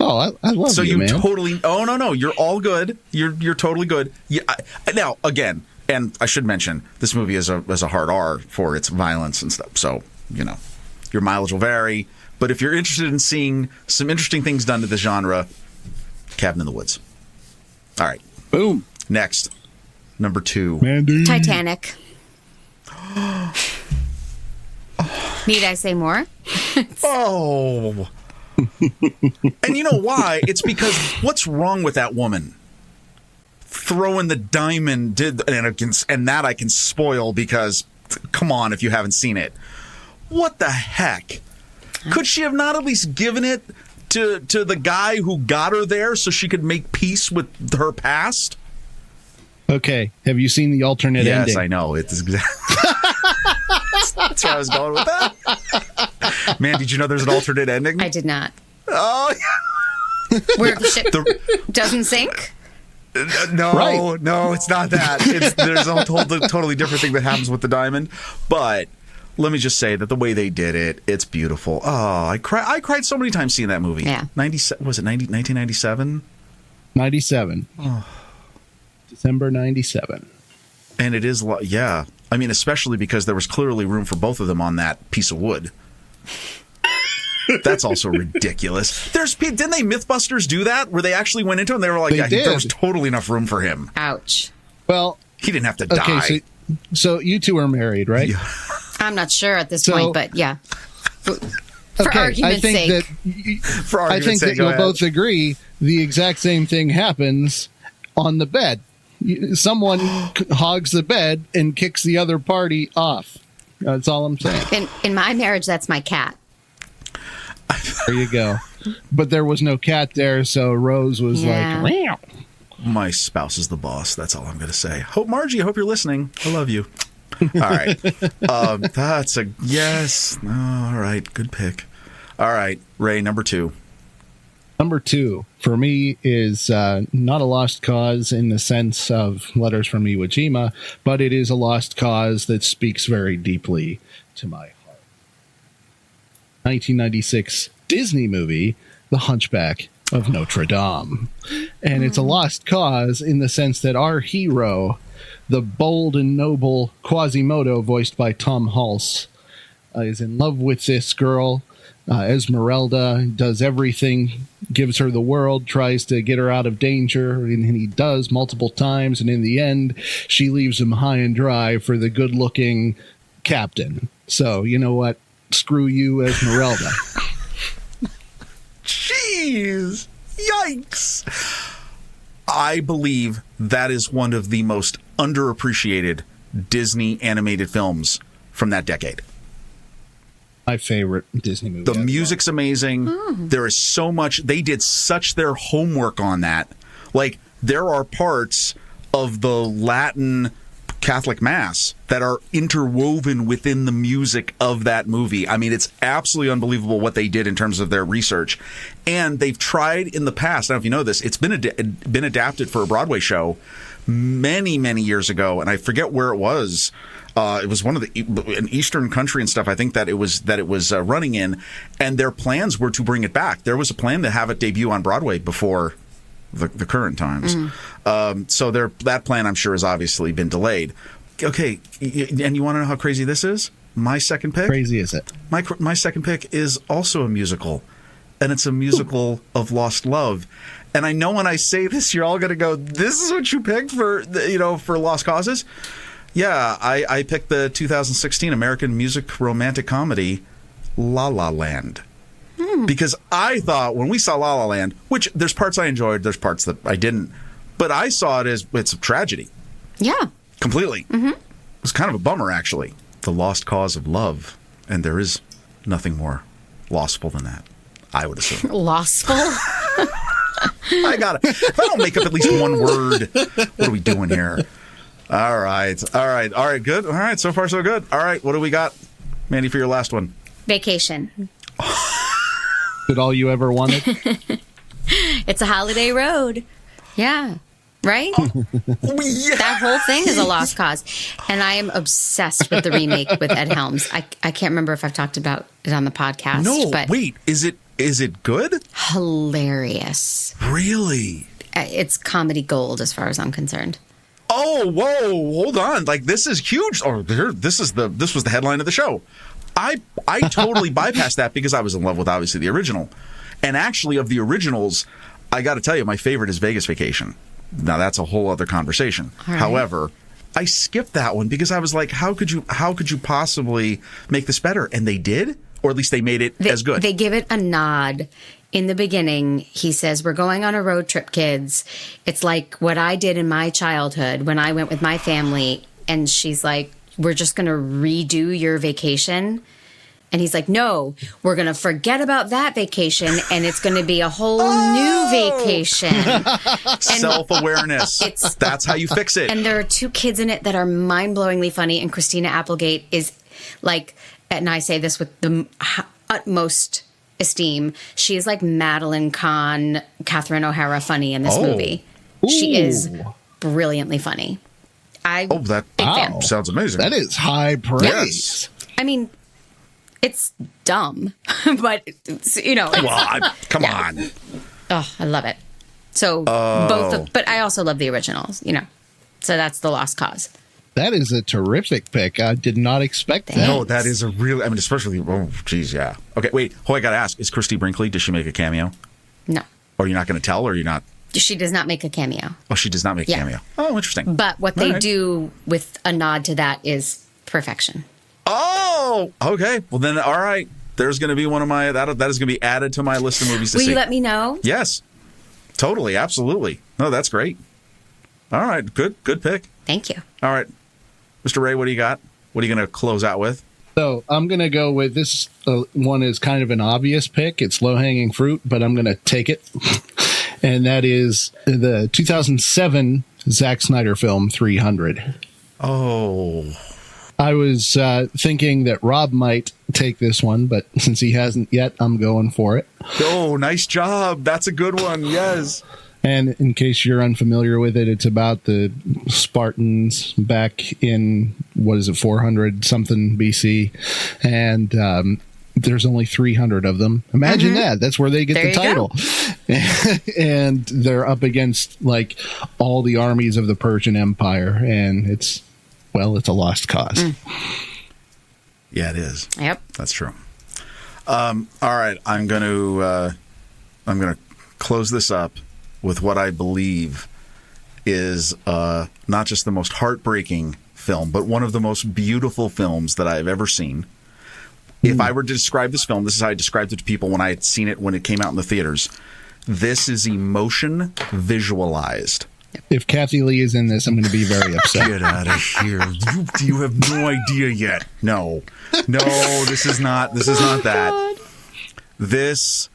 Oh, I love so you, man. Totally. Oh no, you're all good. You're totally good. Yeah. Now again, and I should mention this movie is a hard R for its violence and stuff. So your mileage will vary. But if you're interested in seeing some interesting things done to the genre, Cabin in the Woods. All right. Boom. Next, number 2. Mandy. Titanic. Need I say more? Oh. And you know why? It's because what's wrong with that woman? Throwing the diamond and that I can spoil because, come on, if you haven't seen it. What the heck? Could she have not at least given it to the guy who got her there so she could make peace with her past? Okay. Have you seen the alternate ending? Yes, I know. It's exactly. That's where I was going with that. Man, did you know there's an alternate ending? I did not. Oh, yeah. Where the ship doesn't sink? No, it's not that. There's a totally different thing that happens with the diamond. But let me just say that the way they did it, it's beautiful. Oh, I cried so many times seeing that movie. Yeah. 1997? 97. Oh. December 97. And it is, yeah. I mean, especially because there was clearly room for both of them on that piece of wood. That's also ridiculous. Didn't they Mythbusters do that? Where they actually went into it and they were like, there was totally enough room for him. Ouch. Well, he didn't have to die. So you two are married, right? Yeah. I'm not sure at this point, but yeah. For I argument's think sake. that you'll both agree the exact same thing happens on the bed. Someone hogs the bed and kicks the other party off. That's all I'm saying. In my marriage, that's my cat. There you go. But there was no cat there, so Rose was like, meow. My spouse is the boss. That's all I'm going to say. Margie, I hope you're listening. I love you. All right. That's a yes. All right. Good pick. All right. Ray, number 2. Number 2 for me is not a lost cause in the sense of Letters from Iwo Jima, but it is a lost cause that speaks very deeply to my heart. 1996 Disney movie, The Hunchback of Notre Dame. And it's a lost cause in the sense that our hero, the bold and noble Quasimodo, voiced by Tom Hulse, is in love with this girl, Esmeralda, does everything, gives her the world, tries to get her out of danger, and he does multiple times, and in the end, she leaves him high and dry for the good-looking captain. So, you know what? Screw you, Esmeralda. Jeez. Yikes. I believe that is one of the most underappreciated Disney animated films from that decade. My favorite Disney movie. The music's amazing. There is so much. They did such their homework on that. Like, there are parts of the Latin Catholic Mass that are interwoven within the music of that movie. I mean, it's absolutely unbelievable what they did in terms of their research. And they've tried in the past, I don't know if you know this, it's been adapted for a Broadway show many, many years ago, and I forget where it was. It was one of an Eastern country and stuff. I think that it was running in, and their plans were to bring it back. There was a plan to have it debut on Broadway before the current times. So that plan, I'm sure, has obviously been delayed. Okay, and you want to know how crazy this is? My second pick? Crazy is it? My second pick is also a musical, and it's a musical of lost love. And I know when I say this, you're all going to go, "This is what you picked for Lost Causes." Yeah, I picked the 2016 American music romantic comedy La La Land. Because I thought when we saw La La Land, which there's parts I enjoyed, there's parts that I didn't, but I saw it as it's a tragedy. Yeah. Completely. It was kind of a bummer, actually. The lost cause of love. And there is nothing more lostful than that, I would assume. Lostful? I got it. If I don't make up at least one word, what are we doing here? All right. Good. All right. So far, so good. All right. What do we got, Mandy, for your last one? Vacation. Is it all you ever wanted? It's a holiday road. Yeah. Right? That whole thing is a lost cause. And I am obsessed with the remake with Ed Helms. I can't remember if I've talked about it on the podcast. No, but wait. Is it good? Hilarious. Really? It's comedy gold as far as I'm concerned. Oh, whoa, hold on. Like, this is huge. Oh, this was the headline of the show. I totally bypassed that because I was in love with, obviously, the original. And actually, of the originals, I got to tell you, my favorite is Vegas Vacation. Now, that's a whole other conversation. Right. However, I skipped that one because I was like, how could you possibly make this better? And they did, or at least they made it as good. They give it a nod. In the beginning, he says, we're going on a road trip, kids. It's like what I did in my childhood when I went with my family. And she's like, we're just going to redo your vacation. And he's like, no, we're going to forget about that vacation, and it's going to be a whole new vacation. Self-awareness. That's how you fix it. And there are two kids in it that are mind-blowingly funny, and Christina Applegate is like, and I say this with the utmost esteem, she is like Madeline Kahn, Catherine O'Hara funny in this movie. Ooh. She is brilliantly funny. That fan. Sounds amazing. That is high praise. Yes. I mean, it's dumb, but it's, come on. Oh, I love it. So but I also love the originals, So that's the lost cause. That is a terrific pick. I did not expect that. No, that is a real, especially, geez, yeah. Okay, wait. I got to ask, is Christy Brinkley, does she make a cameo? No. Or you're not going to tell, or you're not? She does not make a cameo. Oh, she does not make a cameo. Oh, interesting. But what they do with a nod to that is perfection. Oh, okay. Well, then, all right. There's going to be one of my, that is going to be added to my list of movies to see. Will you let me know? Yes. Totally. Absolutely. No, that's great. All right. Good pick. Thank you. All right. Mr. Ray, what do you got? What are you going to close out with? So I'm going to go with this one is kind of an obvious pick. It's low-hanging fruit, but I'm going to take it. And that is the 2007 Zack Snyder film 300. Oh. I was thinking that Rob might take this one, but since he hasn't yet, I'm going for it. Oh, nice job. That's a good one. Yes. And in case you're unfamiliar with it, it's about the Spartans back in, 400 something BC. And there's only 300 of them. Imagine that. That's where they get the title. And they're up against like all the armies of the Persian Empire. And it's a lost cause. Yeah, it is. Yep. That's true. All right. I'm going to close this up with what I believe is not just the most heartbreaking film, but one of the most beautiful films that I've ever seen. If I were to describe this film, this is how I described it to people when I had seen it when it came out in the theaters. This is emotion visualized. If Kathy Lee is in this, I'm going to be very upset. Get out of here. You have no idea yet. No, this is not that. God. This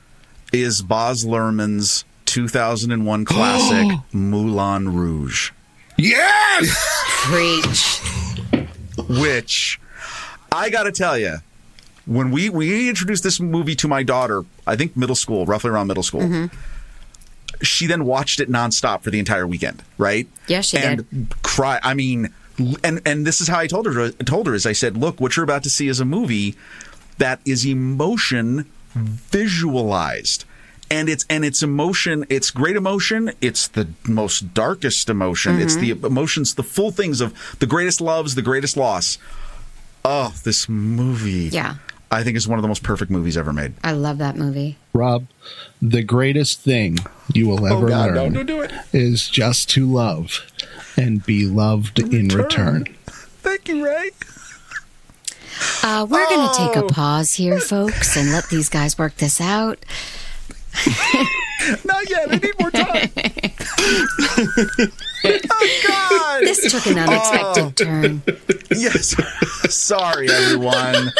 is Baz Luhrmann's 2001 classic, Moulin Rouge. Yes! Preach. Which, I got to tell you, when we introduced this movie to my daughter, I think roughly around middle school, she then watched it nonstop for the entire weekend, right? Yeah, she did. Cry. I mean, and this is how I told her is I said, look, what you're about to see is a movie that is emotion visualized. And it's emotion, it's great emotion, it's the most darkest emotion, it's the emotions, the full things of the greatest loves, the greatest loss. Oh, this movie. Yeah. I think is one of the most perfect movies ever made. I love that movie. Rob, the greatest thing you will ever learn don't do it. is just to love and be loved in return. Thank you, Ray. We're going to take a pause here, folks, and let these guys work this out. Not yet. I need more time. Oh, God. This took an unexpected turn. Yes. Sorry, everyone.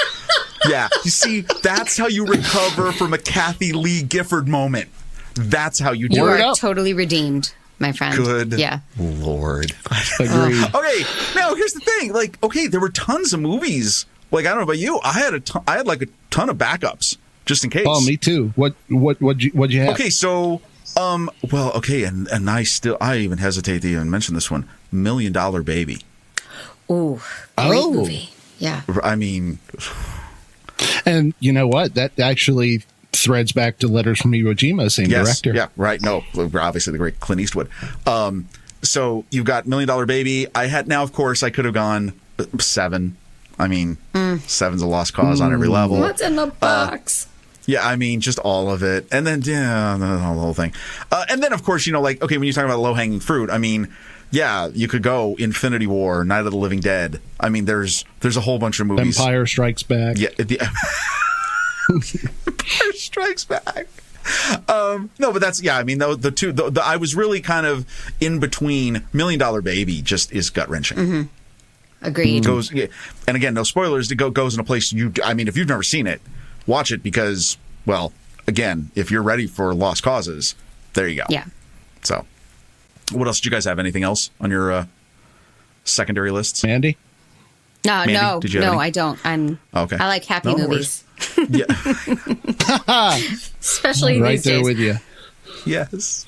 Yeah. You see, that's how you recover from a Kathy Lee Gifford moment. That's how you do it. You are totally redeemed, my friend. Good Lord. Agreed. Okay. Now, here's the thing. Like, okay, there were tons of movies. Like, I don't know about you. I had like a ton of backups. Just in case. Oh, me too. What'd you have? Okay, so Well, okay, and I even hesitate to even mention this one, $1 Million Baby. Ooh, great movie. Yeah. I mean, and you know what? That actually threads back to Letters from Iwo Jima, same director. Yeah, right. No, obviously the great Clint Eastwood. So you've got $1 Million Baby. Of course, I could have gone Seven. I mean, Seven's a lost cause on every level. What's in the box? Yeah, I mean, just all of it. And then, the whole thing. And then, of course, when you talk about low-hanging fruit, I mean, yeah, you could go Infinity War, Night of the Living Dead. I mean, there's a whole bunch of movies. Empire Strikes Back. Yeah, Empire Strikes Back. No, but that's, yeah, I mean, the two, I was really kind of in between. $1 Million Baby just is gut-wrenching. Mm-hmm. Agreed. And again, no spoilers. It goes in a place if you've never seen it, watch it because, well, again, if you're ready for Lost Causes, there you go. Yeah. So, what else? Did you guys have anything else on your secondary lists? Mandy? Mandy, no, I don't. Okay. I like happy movies. Yeah. Especially right these there days. With you. Yes.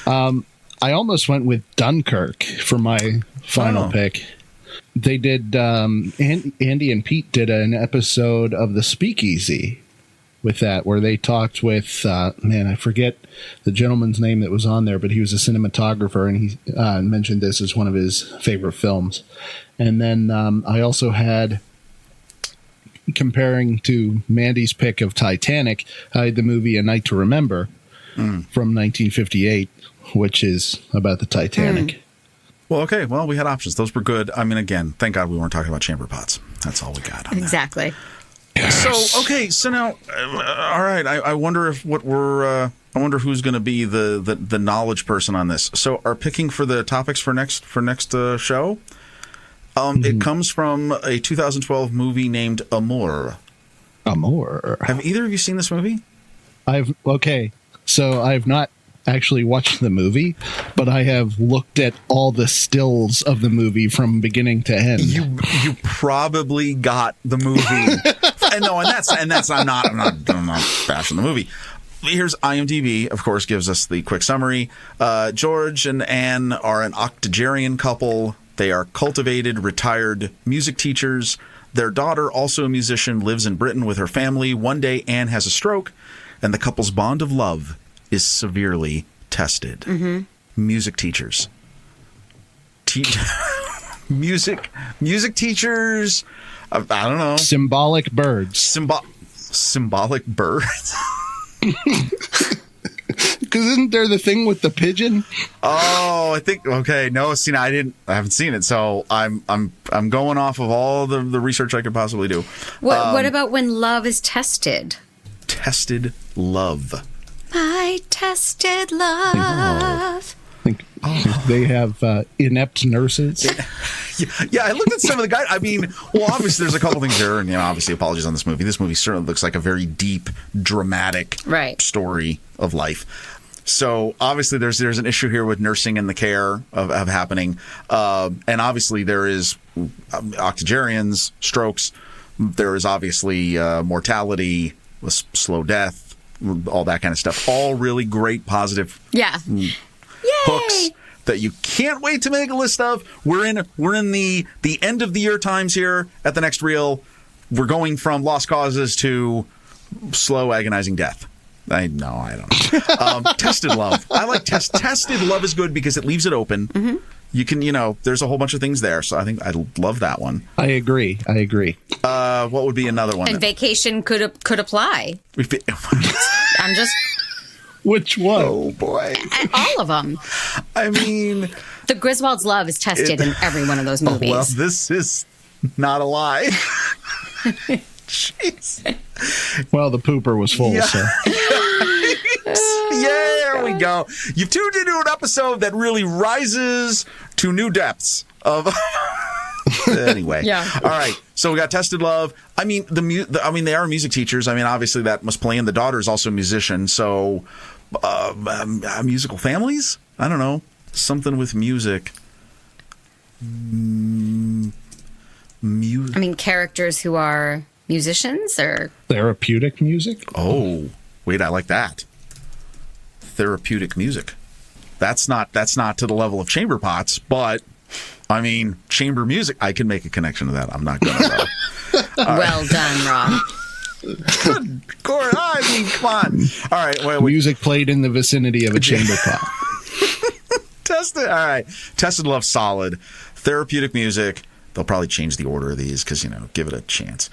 I almost went with Dunkirk for my final pick. They did, Andy and Pete did an episode of The Speakeasy with that, where they talked with, I forget the gentleman's name that was on there, but he was a cinematographer, and he mentioned this as one of his favorite films. And then I also had, comparing to Mandy's pick of Titanic, I had the movie A Night to Remember from 1958, which is about the Titanic. Well, okay. Well, we had options. Those were good. I mean, again, thank God we weren't talking about chamber pots. That's all we got on exactly. That. So now, all right. I wonder if I wonder who's going to be the knowledge person on this. So, our picking for the topics for next show, it comes from a 2012 movie named Amour. Amour. Have either of you seen this movie? So I've not actually watched the movie, but I have looked at all the stills of the movie from beginning to end. You probably got the movie. and that's I'm not bashing the movie. Here's IMDb, of course, gives us the quick summary. George and Anne are an octogenarian couple. They are cultivated, retired music teachers. Their daughter, also a musician, lives in Britain with her family. One day, Anne has a stroke, and the couple's bond of love is severely tested. Mm-hmm. Music teachers. Music teachers. I don't know. Symbolic birds. Symbolic birds. Because isn't there the thing with the pigeon? Oh, I think okay. No, see, I haven't seen it, so I'm going off of all the research I could possibly do. What about when love is tested? Tested love. My tested love. They have inept nurses. Yeah, I looked at some of the guys. I mean, well, obviously there's a couple things there, and obviously apologies on this movie. This movie certainly looks like a very deep, dramatic story of life. So obviously there's an issue here with nursing and the care of happening, and obviously there is octogenarians, strokes. There is obviously mortality, slow death, all that kind of stuff. All really great, positive. Yeah. Hooks that you can't wait to make a list of. We're in the end of the year times here at the next reel. We're going from lost causes to slow, agonizing death. I don't know. Tested love. I like tested love is good because it leaves it open. Mm-hmm. You can, there's a whole bunch of things there. So I think I love that one. I agree. What would be another one? And vacation could apply. I'm just. Which one? Oh, boy. All of them. I mean... The Griswold's love is tested in every one of those movies. Well, this is not a lie. Jeez. Well, the pooper was full, so... Yeah, there we go. You've tuned into an episode that really rises to new depths of... Anyway. Yeah. All right. So we got tested love. I mean, they are music teachers. I mean, obviously that must play in. The daughter is also a musician. So, musical families? I don't know. Something with music. I mean, characters who are musicians or therapeutic music. Oh, wait, I like that. therapeutic music. That's not to the level of chamber pots, but I mean, chamber music. I can make a connection to that. I'm not going to. Well done, Rob. Good, I mean, come on. All right, music played in the vicinity of a chamber pot. Tested. All right, Tested Love, solid. Therapeutic music. They'll probably change the order of these because, give it a chance.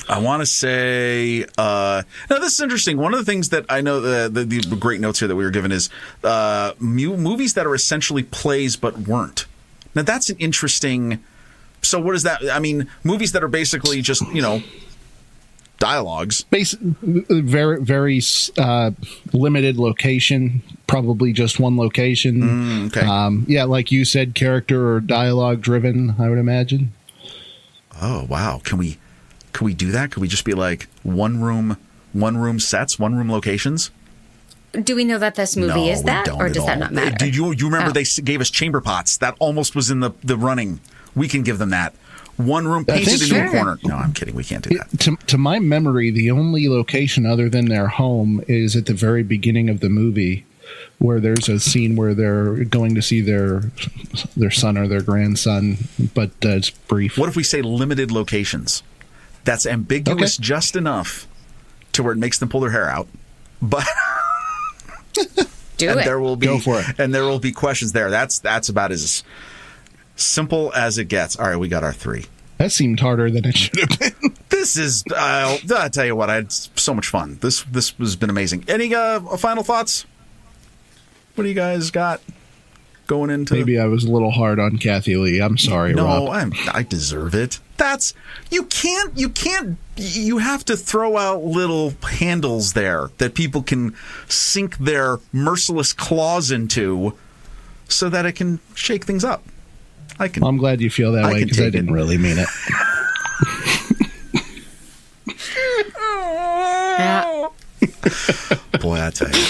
I want to say, now this is interesting. One of the things that I know, the great notes here that we were given is movies that are essentially plays but weren't. Now that's an interesting. So what is that? I mean, movies that are basically just dialogues. Very, very limited location. Probably just one location. Okay. Yeah, like you said, character or dialogue driven, I would imagine. Oh wow! Can we do that? Could we just be like one room sets, one room locations? Do we know that this movie is that, or does that not matter? Did you remember they gave us chamber pots? That almost was in the running. We can give them that. One room painted into a corner. No, I'm kidding. We can't do that. To my memory, the only location other than their home is at the very beginning of the movie, where there's a scene where they're going to see their son or their grandson, but it's brief. What if we say limited locations? That's ambiguous just enough to where it makes them pull their hair out, but Go for it. And there will be questions there. That's about as simple as it gets. All right, we got our 3. That seemed harder than it should have been. This is, I'll tell you what, I had so much fun. This has been amazing. Any final thoughts? What do you guys got going into? Maybe I was a little hard on Kathy Lee. I'm sorry, Rob. No, I deserve it. You have to throw out little handles there that people can sink their merciless claws into so that it can shake things up. I'm glad you feel that way because I didn't really mean it. Boy, I tell you,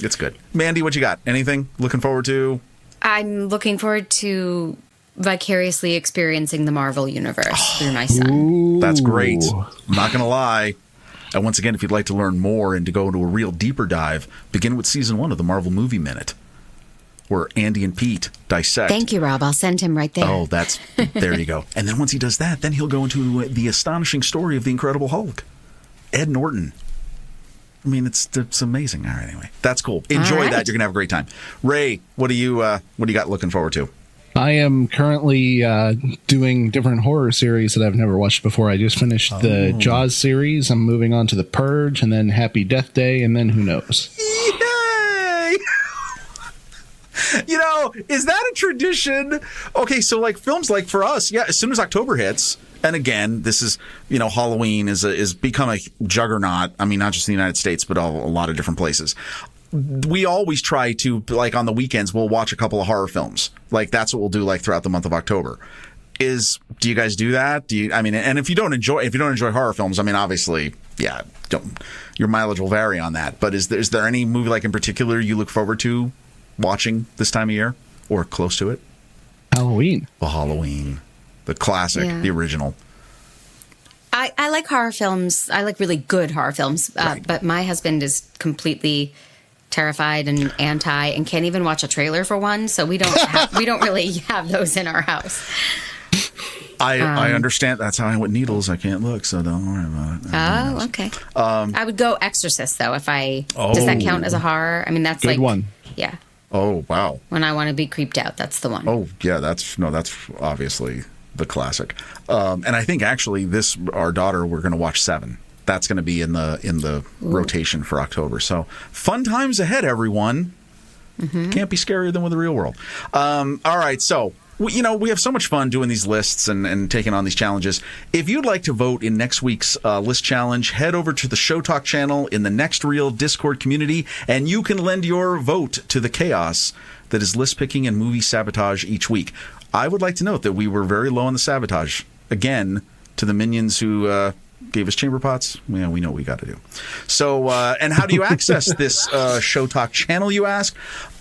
it's good. Mandy, what you got? Anything looking forward to? I'm looking forward to vicariously experiencing the Marvel universe through my son. Ooh. That's great. I'm not going to lie. And once again, if you'd like to learn more and to go into a real deeper dive, begin with season 1 of the Marvel Movie Minute, where Andy and Pete dissect. Thank you, Rob. I'll send him right there. Oh, there you go. And then once he does that, then he'll go into the astonishing story of the Incredible Hulk. Ed Norton. I mean, it's amazing. All right, anyway, that's cool. Enjoy that. You're gonna have a great time. Ray, what do you got looking forward to? I am currently doing different horror series that I've never watched before. I just finished the Jaws series. I'm moving on to The Purge, and then Happy Death Day, and then who knows? Yay! Is that a tradition? Okay, so like films, like for us, yeah, as soon as October hits, and again, this is, Halloween is become a juggernaut. I mean, not just in the United States, but a lot of different places. We always try to, like on the weekends, we'll watch a couple of horror films. Like that's what we'll do like throughout the month of October. Do you guys do that? And if you don't enjoy horror films, I mean, obviously, yeah, your mileage will vary on that. But is there any movie like in particular you look forward to watching this time of year or close to it? Halloween. Well, Halloween, the classic, the original. I like horror films. I like really good horror films. Right. But my husband is completely terrified and anti, and can't even watch a trailer for one. So we don't really have those in our house. I understand. That's how I went needles. I can't look, so don't worry about it. Oh, okay. I would go Exorcist though. Does that count as a horror? I mean, that's good one. Yeah. Oh wow. When I want to be creeped out, that's the one. Oh yeah, that's obviously the classic. And I think actually our daughter, we're going to watch 7. That's going to be in the rotation for October. So fun times ahead, everyone. Mm-hmm. Can't be scarier than with the real world. All right, so we have so much fun doing these lists and taking on these challenges. If you'd like to vote in next week's list challenge, head over to the Show Talk channel in the Next Reel Discord community, and you can lend your vote to the chaos that is list picking and movie sabotage each week. I would like to note that we were very low on the sabotage. Again, to the minions who gave us chamber pots. Yeah, we know what we got to do. So, and how do you access this Show Talk channel, you ask?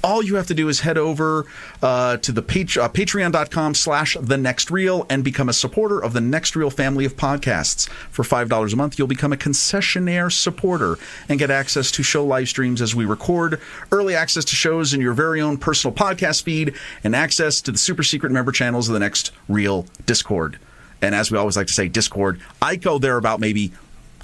All you have to do is head over to the patreon.com/thenextreel and become a supporter of the Next Reel family of podcasts. For $5 a month, you'll become a concessionaire supporter and get access to show live streams as we record, early access to shows in your very own personal podcast feed, and access to the super secret member channels of the Next Reel Discord. And as we always like to say, Discord, I go there about maybe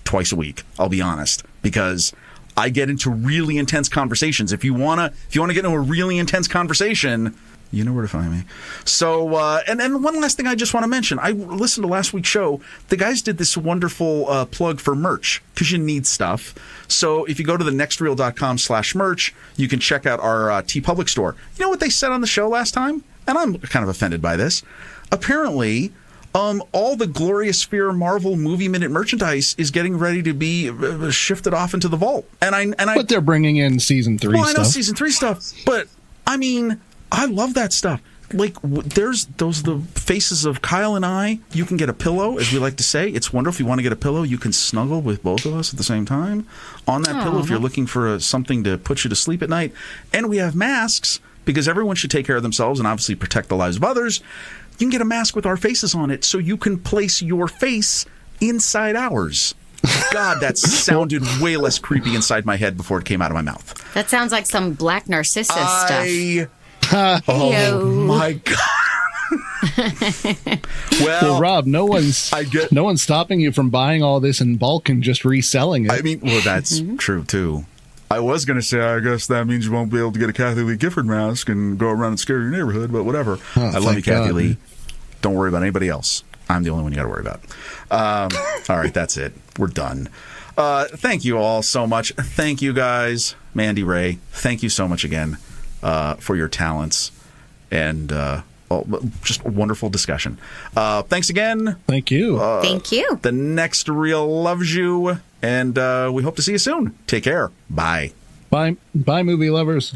twice a week, I'll be honest, because I get into really intense conversations. If you wanna get into a really intense conversation, you know where to find me. So, and then one last thing I just want to mention. I listened to last week's show. The guys did this wonderful plug for merch, because you need stuff. So if you go to thenextreel.com/merch, you can check out our TeePublic store. You know what they said on the show last time? And I'm kind of offended by this. Apparently, all the Glorious Fear Marvel Movie Minute merchandise is getting ready to be shifted off into the vault. But they're bringing in season 3 stuff. I know season 3 stuff, but I mean, I love that stuff. Like, there's the faces of Kyle and I. You can get a pillow, as we like to say. It's wonderful. If you want to get a pillow, you can snuggle with both of us at the same time on that pillow if you're looking for something to put you to sleep at night. And we have masks, because everyone should take care of themselves and obviously protect the lives of others. You can get a mask with our faces on it, so you can place your face inside ours. God, that sounded way less creepy inside my head before it came out of my mouth. That sounds like some Black Narcissus stuff. Oh my God. Well, Rob, no one's stopping you from buying all this in bulk and just reselling it. I mean, well, that's true too. I was going to say, I guess that means you won't be able to get a Kathy Lee Gifford mask and go around and scare your neighborhood, but whatever. I love you, Kathy Lee. Don't worry about anybody else. I'm the only one you got to worry about. All right, that's it. We're done. Thank you all so much. Thank you, guys. Mandy, Ray, thank you so much again for your talents and just a wonderful discussion. Thanks again. Thank you. Thank you. The Next Reel loves you, and we hope to see you soon. Take care. Bye. Bye, movie lovers.